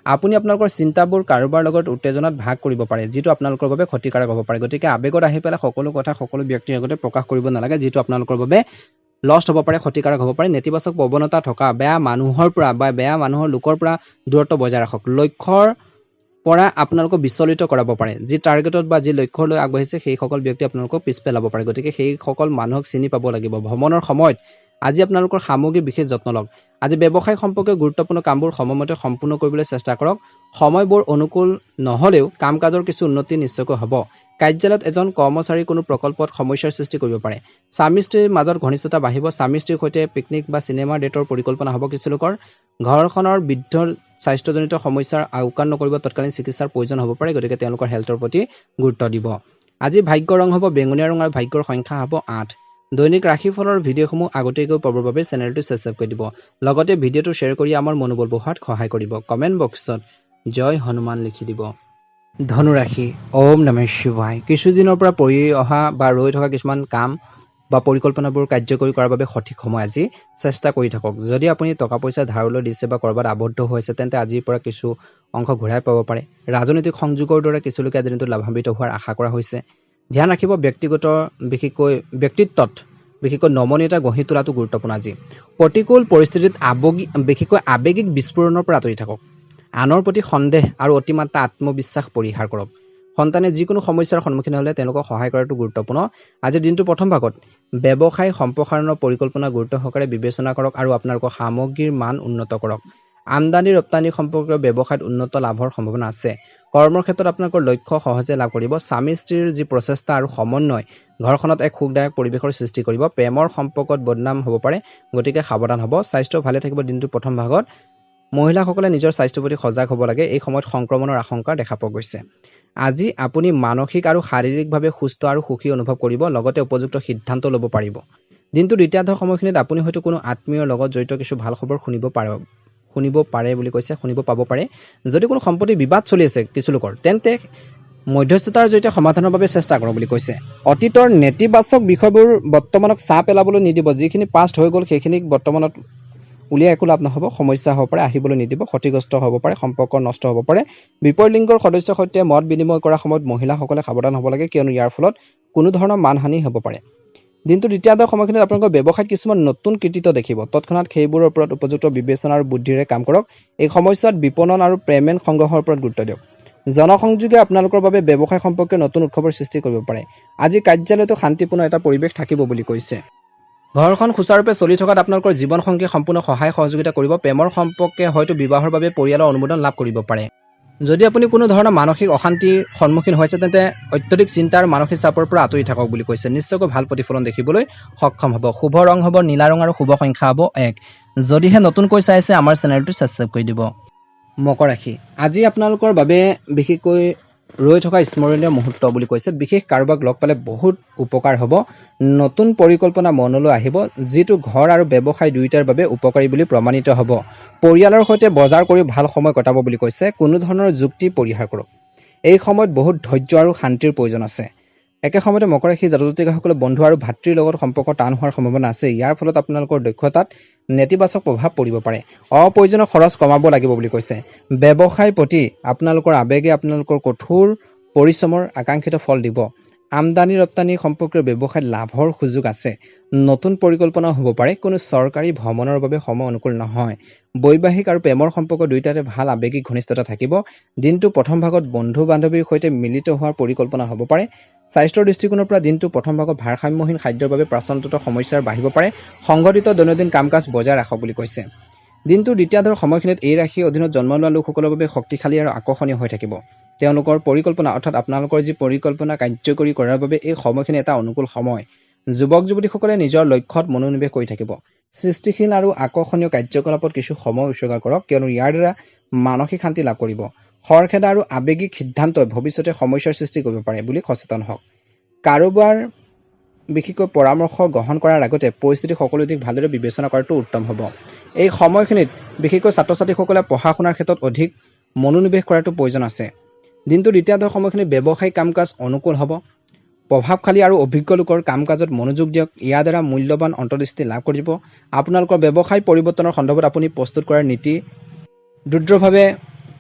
আপুনি আপোনালোকৰ চিন্তাবোৰ কাৰোবাৰ লগত উত্তেজনাত ভাগ কৰিব পাৰে, যিটো আপোনালোকৰ বাবে ক্ষতিকাৰক হ'ব পাৰে। গতিকে আৱেগত আহি পেলাই সকলো কথা সকলো ব্যক্তিৰ আগতে প্ৰকাশ কৰিব নালাগে, যিটো আপোনালোকৰ বাবে লষ্ট হ'ব পাৰে, ক্ষতিকাৰক হ'ব পাৰে। নেতিবাচক প্ৰৱণতা থকা বেয়া মানুহৰ পৰা বা বেয়া মানুহৰ লোকৰ পৰা দূৰত্ব বজাই ৰাখক। লক্ষ্যৰ পৰা আপোনালোকক বিচলিত কৰাব পাৰে। যি টাৰ্গেটত বা যি লক্ষ্য লৈ আগবাঢ়িছে সেইসকল ব্যক্তি আপোনালোকক পিছ পেলাব পাৰে। গতিকে সেইসকল মানুহক চিনি পাব লাগিব। ভ্ৰমণৰ সময়ত আজি আপোনালোকৰ সামগ্ৰীৰ বিশেষ যত্ন লওক। আজি ব্যৱসায় সম্পৰ্কীয় গুৰুত্বপূৰ্ণ কামবোৰ সময়মতে সম্পূৰ্ণ কৰিবলৈ চেষ্টা কৰক। সময়বোৰ অনুকূল নহ'লেও কাম কাজৰ কিছু উন্নতি নিশ্চয়কৈ হ'ব। কাৰ্যালয়ত এজন কৰ্মচাৰী কোনো প্ৰকল্পত সমস্যাৰ সৃষ্টি কৰিব পাৰে। স্বামী স্ত্ৰীৰ মাজত ঘনিষ্ঠতা বাঢ়িব। স্বামী স্ত্ৰীৰ সৈতে পিকনিক বা চিনেমা ডেটৰ পৰিকল্পনা হ'ব কিছু লোকৰ। ঘৰখনৰ বৃদ্ধৰ স্বাস্থ্যজনিত সমস্যাৰ আওকাণ নকৰিব। তৎকালীন চিকিৎসাৰ প্ৰয়োজন হ'ব পাৰে। গতিকে তেওঁলোকৰ হেল্থৰ প্ৰতি গুৰুত্ব দিব। আজি ভাগ্য ৰং হ'ব বেঙুনীয়া ৰং আৰু ভাগ্যৰ সংখ্যা হ'ব 8। দৈনিক ৰাশিফলৰ ভিডিঅ'সমূহ আগতীয়াকৈ পাবৰ বাবে চেনেলটো ছাবস্ক্ৰাইব কৰি দিব। লগতে ভিডিঅ'টো শ্বেয়াৰ কৰি আমাৰ মনোবল বঢ়োৱাত সহায় কৰিব। কমেণ্ট বক্সত জয় হনুমান লিখি দিব। ধনুৰাশি ওম নমঃ শিৱায়। কিছুদিনৰ পৰা পৰি অহা বা ৰৈ থকা কিছুমান কাম বা পৰিকল্পনাবোৰ কাৰ্যকৰী কৰাৰ বাবে সঠিক সময় আজি চেষ্টা কৰি থাকক। যদি আপুনি টকা পইচা ধাৰলৈ দিছে বা ক'ৰবাত আবদ্ধ হৈছে তেন্তে আজিৰ পৰা কিছু অংশ ঘূৰাই পাব পাৰে। ৰাজনৈতিক সংযোগৰ দৰে কিছু লোকে আজিৰ দিনটোত লাভান্বিত হোৱাৰ আশা কৰা হৈছে। ধ্যান ৰাখিব ব্যক্তিত্বত বিশেষকৈ নমনীয়তা গঢ়ি তোলাটো গুৰুত্বপূৰ্ণ আজি। প্ৰতিকূল পৰিস্থিতিত আৱেগিক বিস্ফোৰণৰ পৰা আঁতৰি থাকক। আনৰ প্ৰতি সন্দেহ আৰু অতিমাত্ৰা আত্মবিশ্বাস পৰিহাৰ কৰক। সন্তানে যিকোনো সমস্যাৰ সন্মুখীন হ'লে তেওঁলোকক সহায় কৰাটো গুৰুত্বপূৰ্ণ। আজিৰ দিনটোৰ প্ৰথম ভাগত ব্যৱসায় সম্প্ৰসাৰণৰ পৰিকল্পনা গুৰুত্ব সহকাৰে বিবেচনা কৰক আৰু আপোনালোকৰ সামগ্ৰীৰ মান উন্নত কৰক। আমদানি ৰপ্তানি সম্পৰ্কীয় ব্যৱসায়ত উন্নত লাভৰ সম্ভাৱনা আছে। কৰ্মৰ ক্ষেত্ৰত আপোনালোকৰ লক্ষ্য সহজে লাভ কৰিব। স্বামী স্ত্ৰীৰ যি প্ৰচেষ্টা আৰু সমন্বয় ঘৰখনত এক সুখদায়ক পৰিৱেশৰ সৃষ্টি কৰিব। প্ৰেমৰ সম্পৰ্কত বদনাম হ'ব পাৰে, গতিকে সাৱধান হ'ব। স্বাস্থ্য ভালে থাকিব। দিনটোৰ প্ৰথম ভাগত মহিলাসকলে নিজৰ স্বাস্থ্যৰ প্ৰতি সজাগ হ'ব লাগে। এই সময়ত সংক্ৰমণৰ আশংকা দেখা পোৱা গৈছে। আজি আপুনি মানসিক আৰু শাৰীৰিকভাৱে সুস্থ আৰু সুখী অনুভৱ কৰিব, লগতে উপযুক্ত সিদ্ধান্ত ল'ব পাৰিব। দিনটোৰ দ্বিতীয়াৰ্ধৰ সময়খিনিত আপুনি হয়তো কোনো আত্মীয়ৰ লগত জড়িত কিছু ভাল খবৰ শুনিব পাব পাৰে। যদি কোনো সম্পত্তি বিবাদ চলি আছে কিছু লোকৰ, তেন্তে মধ্যস্থতাৰ জৰিয়তে সমাধানৰ বাবে চেষ্টা কৰক বুলি কৈছে। অতীতৰ নেতিবাচক বিষয়বোৰ বৰ্তমানক চাহ পেলাবলৈ নিদিব। যিখিনি পাষ্ট হৈ গ'ল সেইখিনিক বৰ্তমানত উলিয়াই একো লাভ নহ'ব। সমস্যা হ'ব পাৰে, আহিবলৈ নিদিব। ক্ষতিগ্ৰস্ত হ'ব পাৰে, সম্পৰ্ক নষ্ট হ'ব পাৰে। বিপৰীত লিংগৰ সদস্যৰ সৈতে মত বিনিময় কৰাৰ সময়ত মহিলাসকলে সাৱধান হ'ব লাগে, কিয়নো ইয়াৰ ফলত কোনো ধৰণৰ মানহানি হ'ব পাৰে। দিনটো দ্বিতীয়াৰ্ধৰ সময়খিনিত আপোনালোকৰ ব্যৱসায়ত কিছুমান নতুন কৃতিত্ব দেখিব। তৎক্ষণাত সেইবোৰৰ ওপৰত উপযুক্ত বিবেচনা আৰু বুদ্ধিৰে কাম কৰক। এই সময়ছোৱাত বিপণন আৰু পেমেণ্ট সংগ্ৰহৰ ওপৰত গুৰুত্ব দিয়ক। জনসংযোগে আপোনালোকৰ বাবে ব্যৱসায় সম্পৰ্কীয় নতুন উৎসৱৰ সৃষ্টি কৰিব পাৰে। আজি কাৰ্যালয়তো শান্তিপূৰ্ণ এটা পৰিৱেশ থাকিব বুলি কৈছে। ঘৰখন সুচাৰুৰূপে চলি থকাত আপোনালোকৰ জীৱনসংগীয়ে সম্পূৰ্ণ সহায় সহযোগিতা কৰিব। প্ৰেমৰ সম্পৰ্কে হয়তো বিবাহৰ বাবে পৰিয়ালৰ অনুমোদন লাভ কৰিব পাৰে। যদি আপুনি কোনো ধৰণৰ মানসিক অশান্তিৰ সন্মুখীন হৈছে তেন্তে অত্যধিক চিন্তা আৰু মানসিক চাপৰ পৰা আঁতৰি থাকক বুলি কৈছে। নিশ্চয়কৈ ভাল প্ৰতিফলন দেখিবলৈ সক্ষম হ'ব। শুভ ৰং হ'ব নীলা ৰং আৰু শুভ সংখ্যা হ'ব 1। যদিহে নতুনকৈ চাইছে আমাৰ চেনেলটো ছাবস্ক্ৰাইব কৰি দিব। মকৰ ৰাশি আজি আপোনালোকৰ বাবে বিশেষকৈ ৰৈ থকা স্মৰণীয় মুহূৰ্ত বুলি কৈছে। বিশেষ কাৰোবাক লগ পালে বহুত উপকাৰ হ'ব। নতুন পৰিকল্পনা মনলৈ আহিব, যিটো ঘৰ আৰু ব্যৱসায় দুয়োটাৰ বাবে উপকাৰী বুলি প্ৰমাণিত হ'ব। পৰিয়ালৰ সৈতে বজাৰ কৰি ভাল সময় কটাব বুলি কৈছে। কোনো ধৰণৰ যুক্তি পৰিহাৰ কৰক। এই সময়ত বহুত ধৈৰ্য আৰু শান্তিৰ প্ৰয়োজন আছে। একে সময়তে মকৰ ৰাশিৰ জাতক-জাতিকাসকলে বন্ধু আৰু ভাতৃৰ লগত সম্পৰ্ক টান হোৱাৰ সম্ভাৱনা আছে। ইয়াৰ ফলত আপোনালোকৰ দক্ষতাত নেতিবাচক প্ৰভাৱ পৰিব পাৰে। অপ্ৰয়োজনীয় খৰচ কমাব লাগিব বুলি কৈছে। ব্যৱসায়ৰ প্ৰতি আপোনালোকৰ আৱেগে আপোনালোকৰ কঠোৰ পৰিশ্ৰমৰ আকাংক্ষিত ফল দিব। আমদানি ৰপ্তানি সম্পৰ্কীয় ব্যৱসায়ত লাভৰ সুযোগ আছে। নতুন পৰিকল্পনা হ'ব পাৰে। কোনো চৰকাৰী ভ্ৰমণৰ বাবে সময় অনুকূল নহয়। বৈবাহিক আৰু প্ৰেমৰ সম্পৰ্ক দুয়োটাতে ভাল আৱেগিক ঘনিষ্ঠতা থাকিব। দিনটো প্ৰথম ভাগত বন্ধু-বান্ধৱীৰ সৈতে মিলিত হোৱাৰ পৰিকল্পনা হ'ব পাৰে। স্বাস্থ্যৰ দৃষ্টিকোণৰ পৰা দিনটো প্ৰথম ভাগত ভাৰসাম্যহীন খাদ্যৰ বাবে প্ৰাণজনিত সমস্যাৰ বাঢ়িব পাৰে। সংঘটিত দৈনন্দিন কাম-কাজ বজাই ৰাখক বুলি কৈছে। দিনটোৰ দ্বিতীয়াৰ্ধৰ সময়খিনিত এই ৰাশিৰ অধীনত জন্ম লোৱা লোকসকলৰ বাবে শক্তিশালী আৰু আকৰ্ষণীয় হৈ থাকিব। তেওঁলোকৰ পৰিকল্পনা অৰ্থাৎ আপোনালোকৰ যি পৰিকল্পনা কাৰ্যকৰী কৰাৰ বাবে এই সময়খিনি এটা অনুকূল সময়। যুৱক-যুৱতীসকলে নিজৰ লক্ষ্যত মনোনিৱেশ কৰি থাকিব। সৃষ্টিশীল আৰু আকৰ্ষণীয় কাৰ্যকলাপত কিছু সময় উৎসৰ্গা কৰক, কিয়নো ইয়াৰ দ্বাৰা মানসিক শান্তি লাভ কৰিব। খৰখেদা আৰু আৱেগিক সিদ্ধান্তই ভৱিষ্যতে সমস্যাৰ সৃষ্টি কৰিব পাৰে বুলি সচেতন হওক। কাৰোবাৰ বিশেষকৈ পৰামৰ্শ গ্ৰহণ কৰাৰ আগতে পৰিস্থিতি সকলো দিশ ভালদৰে বিবেচনা কৰাটো উত্তম হ'ব। এই সময়খিনিত বিশেষকৈ ছাত্ৰ-ছাত্ৰীসকলে পঢ়া-শুনাৰ ক্ষেত্ৰত অধিক মনোনিৱেশ কৰাটো প্ৰয়োজন আছে। দিনটোৰ দ্বিতীয়াৰ্ধৰ সময়খিনিত ব্যৱসায়িক কাম-কাজ অনুকূল হ'ব। প্ৰভাৱশালী আৰু অভিজ্ঞ লোকৰ কাম-কাজত মনোযোগ দিয়ক। ইয়াৰ দ্বাৰা মূল্যৱান অন্তৰ্দৃষ্টি লাভ কৰিব। আপোনালোকৰ ব্যৱসায় পৰিৱৰ্তনৰ সন্দৰ্ভত আপুনি প্ৰস্তুত কৰাৰ নীতি দ্ৰুতভাৱে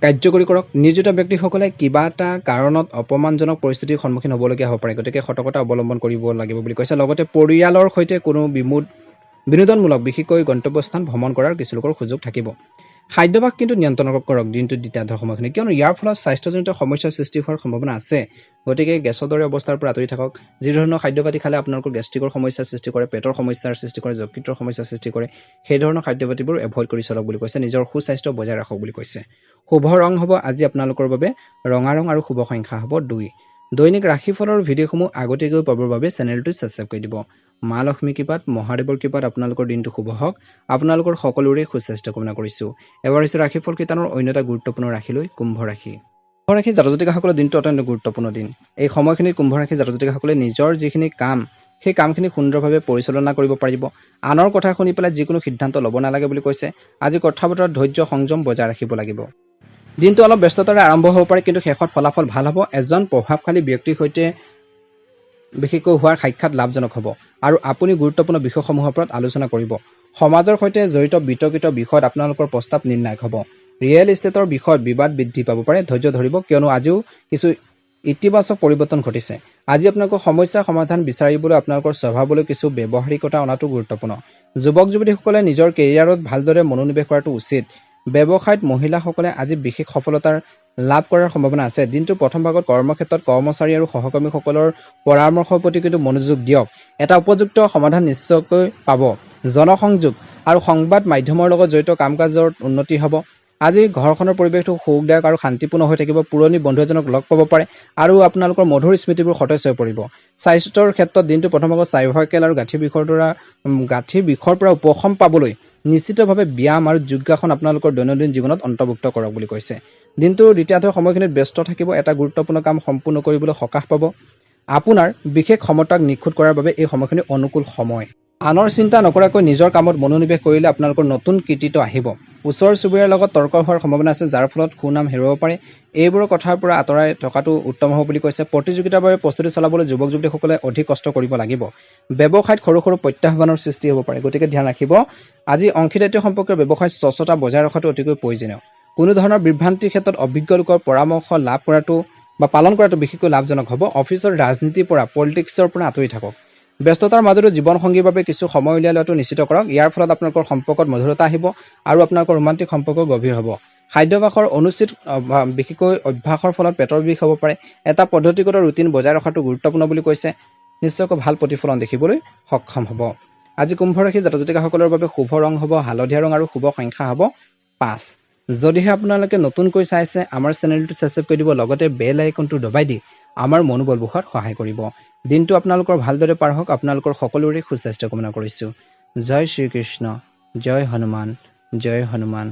কাৰ্যকৰী কৰক। নিয়োজিত ব্যক্তিসকলে কিবা এটা কাৰণত অপমানজনক পৰিস্থিতিৰ সন্মুখীন হ'বলগীয়া হ'ব পাৰে, গতিকে সতৰ্কতা অৱলম্বন কৰিব লাগিব বুলি কৈছে। লগতে পৰিয়ালৰ সৈতে কোনো বিনোদনমূলক বিশেষকৈ গন্তব্যস্থান ভ্ৰমণ কৰাৰ কিছু লোকৰ সুযোগ থাকিব। খাদ্যাভ্যাস কিন্তু নিয়ন্ত্ৰণ কৰক দিনটোৰ দ্বিতীয়াৰ্ধৰ সময়খিনি, কিয়নো ইয়াৰ ফলত স্বাস্থ্যজনিত সমস্যাৰ সৃষ্টি হোৱাৰ সম্ভাৱনা আছে। গতিকে গেছৰ দৰে অৱস্থাৰ পৰা আঁতৰি থাকক। যি ধৰণৰ খাদ্যপাতি খালে আপোনালোকৰ গেষ্ট্ৰিকৰ সমস্যাৰ সৃষ্টি কৰে, পেটৰ সমস্যাৰ সৃষ্টি কৰে, যকৃতৰ সমস্যাৰ সৃষ্টি কৰে, সেই ধৰণৰ খাদ্যপাতিবোৰ এভইড কৰি চলক বুলি কৈছে। নিজৰ সুস্বাস্থ্য বজাই ৰাখক বুলি কৈছে। শুভ ৰং হ'ব আজি আপোনালোকৰ বাবে ৰঙা ৰং আৰু শুভ সংখ্যা হ'ব 2। দৈনিক ৰাশিফলৰ ভিডিঅ'সমূহ আগতীয়াকৈ পাবৰ বাবে চেনেলটো ছাবস্ক্ৰাইব কৰি দিব। মা লক্ষ্মী কৃপাত, মহাদেৱৰ কৃপাত আপোনালোকৰ দিনটো শুভ হওক। আপোনালোকৰ সকলোৰে সুস্বাস্থ্য কামনা কৰিছোঁ। এবাৰ হৈছে ৰাশিফল কীৰ্তনৰ অন্য এটা গুৰুত্বপূৰ্ণ ৰাশিলৈ কুম্ভ ৰাশি। কুম্ভ ৰাশিৰ জাতক-জাতিকাসকলৰ দিনটো অত্যন্ত গুৰুত্বপূৰ্ণ দিন। এই সময়খিনিত কুম্ভ ৰাশিৰ জাতক-জাতিকাসকলে নিজৰ যিখিনি কাম সেই কামখিনি সুন্দৰভাৱে পৰিচালনা কৰিব পাৰিব। আনৰ কথা শুনি পেলাই যিকোনো সিদ্ধান্ত ল'ব নালাগে বুলি কৈছে। আজি কথা বতৰাত ধৈৰ্য সংযম বজাই ৰাখিব লাগিব। দিনটো অলপ ব্যস্ততাৰে আৰম্ভ হ'ব পাৰে, কিন্তু শেষত ফলাফল ভাল হ'ব। এজন প্ৰভাৱশালী ব্যক্তিৰ সৈতে বিশেষকৈ হোৱাৰ সাক্ষাৎ লাভজনক হ'ব আৰু আপুনি গুৰুত্বপূৰ্ণ বিষয়সমূহৰ ওপৰত আলোচনা কৰিব। সমাজৰ সৈতে জড়িত বিতৰ্কিত বিষয়ত আপোনালোকৰ প্ৰস্তাৱ নিৰ্ণায়ক হ'ব। ৰিয়েল ইষ্টেটৰ বিষয়ত বিবাদ বৃদ্ধি পাব পাৰে, ধৈৰ্য ধৰিব, কিয়নো আজিও কিছু ইতিবাচক পৰিৱৰ্তন ঘটিছে। আজি আপোনালোকৰ সমস্যাৰ সমাধান বিচাৰিবলৈ আপোনালোকৰ স্বভাৱলৈ কিছু ব্যৱহাৰিকতা অনাটো গুৰুত্বপূৰ্ণ। যুৱক যুৱতীসকলে নিজৰ কেৰিয়াৰত ভালদৰে মনোনিৱেশ কৰাটো উচিত। ব্যৱসায়ত মহিলাসকলে আজি বিশেষ সফলতাৰ লাভ কৰাৰ সম্ভাৱনা আছে। দিনটোৰ প্ৰথম ভাগত কৰ্মক্ষেত্ৰত কৰ্মচাৰী আৰু সহকৰ্মীসকলৰ পৰামৰ্শৰ প্ৰতি কিন্তু মনোযোগ দিয়ক। এটা উপযুক্ত সমাধান নিশ্চয়কৈ পাব। জনসংযোগ আৰু সংবাদ মাধ্যমৰ লগত জড়িত কাম কাজৰ উন্নতি হ'ব। আজি ঘৰখনৰ পৰিৱেশটো সুখদায়ক আৰু শান্তিপূৰ্ণ হৈ থাকিব। পুৰণি বন্ধু এজনক লগ পাব পাৰে আৰু আপোনালোকৰ মধুৰ স্মৃতিবোৰ সতেজ হৈ পৰিব। স্বাস্থ্যৰ ক্ষেত্ৰত দিনটো প্ৰথম ভাগত চাৰ্ভাইকেল আৰু গাঁঠিৰ বিষৰ পৰা উপশম পাবলৈ নিশ্চিতভাৱে ব্যায়াম আৰু যোগাসন আপোনালোকৰ দৈনন্দিন জীৱনত অন্তৰ্ভুক্ত কৰক বুলি কৈছে। দিনটোৰ দ্বিতীয়াৰ্ধৰ সময়খিনিত ব্যস্ত থাকিব। এটা গুৰুত্বপূৰ্ণ কাম সম্পূৰ্ণ কৰিবলৈ সকাহ পাব। আপোনাৰ বিশেষ ক্ষমতাক নিখুঁত কৰাৰ বাবে এই সময়খিনি অনুকূল সময়। আনৰ চিন্তা নকৰাকৈ নিজৰ কামত মনোনিৱেশ কৰিলে আপোনালোকৰ নতুন কৃতিত্ব আহিব। ওচৰ চুবুৰীয়াৰ লগত তৰ্ক হোৱাৰ সম্ভাৱনা আছে, যাৰ ফলত সুনাম হেৰুৱাব পাৰে। এইবোৰৰ কথাৰ পৰা আঁতৰাই থকাটো উত্তম হ'ব বুলি কৈছে। প্ৰতিযোগিতাৰ বাবে প্ৰস্তুতি চলাবলৈ যুৱক যুৱতীসকলে অধিক কষ্ট কৰিব লাগিব। ব্যৱসায়ত সৰু সৰু প্ৰত্যাহ্বানৰ সৃষ্টি হ'ব পাৰে, গতিকে ধ্যান ৰাখিব। আজি অংশীদাৰিত্ব সম্পৰ্কীয় ব্যৱসায়ত স্বচ্ছতা বজাই ৰখাটো অতিকৈ প্ৰয়োজনীয়। কোনো ধৰণৰ বিভ্ৰান্তিৰ ক্ষেত্ৰত অভিজ্ঞ লোকৰ পৰামৰ্শ লাভ কৰাটো বা পালন কৰাটো বিশেষকৈ লাভজনক হ'ব। অফিচৰ ৰাজনীতিৰ পৰা পলিটিক্সৰ পৰা আঁতৰি থাকক। ব্যস্ততাৰ মাজতো জীৱনসংগীৰ বাবে কিছু সময় উলিয়াই লোৱাটো নিশ্চিত কৰক। ইয়াৰ ফলত আপোনালোকৰ সম্পৰ্কত মধুৰতা আহিব আৰু আপোনালোকৰ ৰোমান্টিক সম্পৰ্ক গভীৰ হ'ব। খাদ্যাভ্যাসৰ অনুচিত বিশেষকৈ অভ্যাসৰ ফলত পেটৰ বিষ হ'ব পাৰে। এটা পদ্ধতিগত ৰুটিন বজাই ৰখাটো গুৰুত্বপূৰ্ণ বুলি কৈছে। নিশ্চয়কৈ ভাল প্ৰতিফলন দেখিবলৈ সক্ষম হ'ব। আজি কুম্ভ ৰাশিৰ জাতক জাতিকাসকলৰ বাবে শুভ ৰং হ'ব হালধীয়া ৰং আৰু শুভ সংখ্যা হ'ব 5। যদিহে আপোনালোকে নতুনকৈ চাইছে, আমাৰ চেনেলটো ছাবস্ক্ৰাইব কৰি দিব, লগতে বেল আইকনটো দবাই দি আমাৰ মনোবল বঢ়োৱাত সহায় কৰিব। দিনটো আপোনালোকৰ ভালদৰে পাৰ হওক। আপোনালোকৰ সকলোৰে সুস্বাস্থ্য কামনা কৰিছোঁ। জয় শ্ৰীকৃষ্ণ, জয় হনুমান, জয় হনুমান।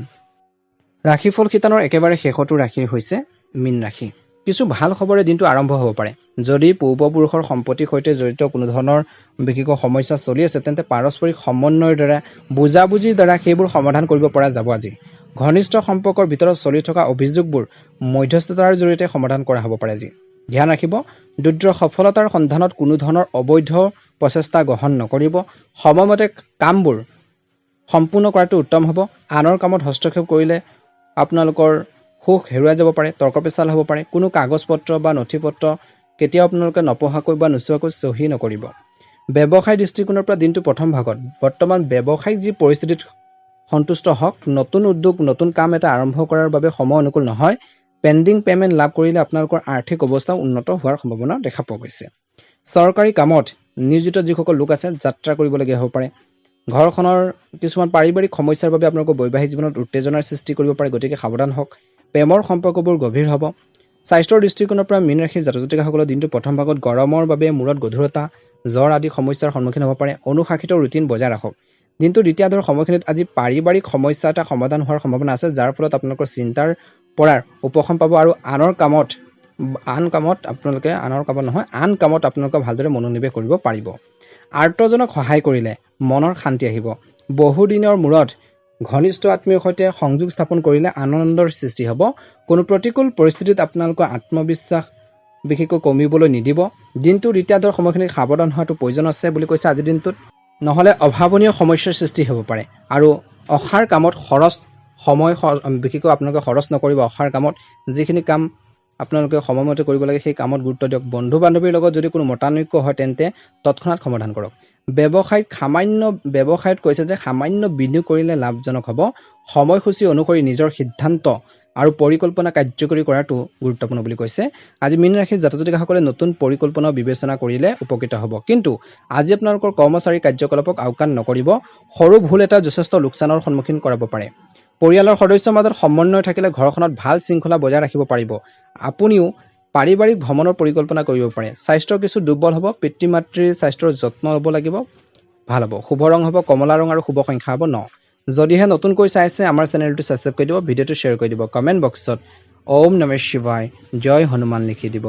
ৰাশিফল শিতানৰ একেবাৰে শেষতো ৰাশি হৈছে মীন ৰাশি। কিছু ভাল খবৰে দিনটো আৰম্ভ হ'ব পাৰে। যদি পূৰ্বপুৰুষৰ সম্পত্তিৰ সৈতে জড়িত কোনো ধৰণৰ বিশেষ সমস্যা চলি আছে, তেন্তে পাৰস্পৰিক সমন্বয়ৰ দ্বাৰা বুজাবুজিৰ দ্বাৰা সেইবোৰ সমাধান কৰিব পৰা যাব। আজি ঘনিষ্ঠ সম্পৰ্কৰ ভিতৰত চলি থকা অভিযোগবোৰ মধ্যস্থতাৰ জৰিয়তে সমাধান কৰা হ'ব পাৰে। আজি ধ্যান ৰাখিব, দ্ৰুত সফলতাৰ সন্ধানত কোনো ধৰণৰ অবৈধ প্ৰচেষ্টা গ্ৰহণ নকৰিব। সময়মতে কামবোৰ সম্পূৰ্ণ কৰাটো উত্তম হ'ব। আনৰ কামত হস্তক্ষেপ কৰিলে আপোনালোকৰ সুখ হেৰুৱাই যাব পাৰে, তৰ্ক পেচাল হ'ব পাৰে। কোনো কাগজ পত্ৰ বা নথি পত্ৰ কেতিয়াও আপোনালোকে নপঢ়াকৈ বা নোচোৱাকৈ চহী নকৰিব। ব্যৱসায় দৃষ্টিকোণৰ পৰা দিনটো প্ৰথম ভাগত বৰ্তমান ব্যৱসায়িক যি পৰিস্থিতিত সন্তুষ্ট হওক। নতুন উদ্যোগ নতুন কাম এটা আৰম্ভ কৰাৰ বাবে সময় অনুকূল নহয়। পেণ্ডিং পে'মেণ্ট লাভ কৰিলে আপোনালোকৰ আৰ্থিক অৱস্থা উন্নত হোৱাৰ সম্ভাৱনা দেখা পোৱা গৈছে। চৰকাৰী কামত নিয়োজিত যিসকল লোক আছে, যাত্ৰা কৰিবলগীয়া হ'ব পাৰে। ঘৰখনৰ কিছুমান পাৰিবাৰিক সমস্যাৰ বাবে আপোনালোকৰ বৈবাহিক জীৱনত উত্তেজনাৰ সৃষ্টি কৰিব পাৰে, গতিকে সাৱধান হওক। প্ৰেমৰ সম্পৰ্কবোৰ গভীৰ হ'ব। স্বাস্থ্যৰ দৃষ্টিকোণৰ পৰা মীন ৰাশিৰ জাতক জাতিকাসকলৰ দিনটো প্ৰথম ভাগত গৰমৰ বাবে মূৰত গধুৰতা, জ্বৰ আদি সমস্যাৰ সন্মুখীন হ'ব পাৰে। অনুশাসিত ৰুটিন বজাই ৰাখক। দিনটোৰ দ্বিতীয়াৰ্ধৰ সময়খিনিত আজি পাৰিবাৰিক সমস্যা এটা সমাধান হোৱাৰ সম্ভাৱনা আছে, যাৰ ফলত আপোনালোকৰ চিন্তাৰ পৰা উপশম পাব আৰু আন কামত আপোনালোকে ভালদৰে মনোনিৱেশ কৰিব পাৰিব। আৰ্তজনক সহায় কৰিলে মনৰ শান্তি আহিব। বহুদিনৰ মূৰত ঘনিষ্ঠ আত্মীয়ৰ সৈতে সংযোগ স্থাপন কৰিলে আনন্দৰ সৃষ্টি হ'ব। কোনো প্ৰতিকূল পৰিস্থিতিত আপোনালোকৰ আত্মবিশ্বাস বিশেষকৈ কমিবলৈ নিদিব। দিনটোৰ দ্বিতীয়াৰ্ধৰ সময়খিনিত সাৱধান হোৱাটো প্ৰয়োজন আছে বুলি কৈছে। আজিৰ দিনটোত নহ'লে অভাৱনীয় সমস্যাৰ সৃষ্টি হ'ব পাৰে আৰু অসাৰ কামত বিশেষকৈ আপোনালোকে খৰচ নকৰিব। অসাৰ কামত যিখিনি কাম আপোনালোকে সময়মতে কৰিব লাগে সেই কামত গুৰুত্ব দিয়ক। বন্ধু বান্ধৱীৰ লগত যদি কোনো মতানৈক্য হয়, তেন্তে তৎক্ষণাৎ সমাধান কৰক। ব্যৱসায়ত কৈছে যে সামান্য বিনিয়োগ কৰিলে লাভজনক হ'ব। সময়সূচী অনুসৰি নিজৰ সিদ্ধান্ত আৰু পৰিকল্পনা কাৰ্যকৰী কৰাটো গুৰুত্বপূৰ্ণ বুলি কৈছে। আজি মীন ৰাশিৰ জাতক জাতিকাসকলে নতুন পৰিকল্পনা বিবেচনা কৰিলে উপকৃত হ'ব, কিন্তু আজি আপোনালোকৰ কৰ্মচাৰী কাৰ্যকলাপক আওকাণ নকৰিব। সৰু ভুল এটা যথেষ্ট লোকচানৰ সন্মুখীন কৰাব পাৰে। পৰিয়ালৰ সদস্যৰ মাজত সমন্বয় থাকিলে ঘৰখনত ভাল শৃংখলা বজাই ৰাখিব পাৰিব। আপুনিও পাৰিবাৰিক ভ্ৰমণৰ পৰিকল্পনা কৰিব পাৰে। স্বাস্থ্য কিছু দুৰ্বল হ'ব। পিতৃ মাতৃৰ স্বাস্থ্যৰ যত্ন ল'ব লাগিব, ভাল হ'ব। শুভ ৰং হ'ব কমলা ৰং আৰু শুভ সংখ্যা হ'ব 9। যদিহে নতুনকৈ চাইছে, আমাৰ চেনেলটো ছাবস্ক্ৰাইব কৰি দিব, ভিডিঅ'টো শ্বেয়াৰ কৰি দিব, কমেণ্ট বক্সত ওম নমঃ শিৱায়, জয় হনুমান লিখি দিব।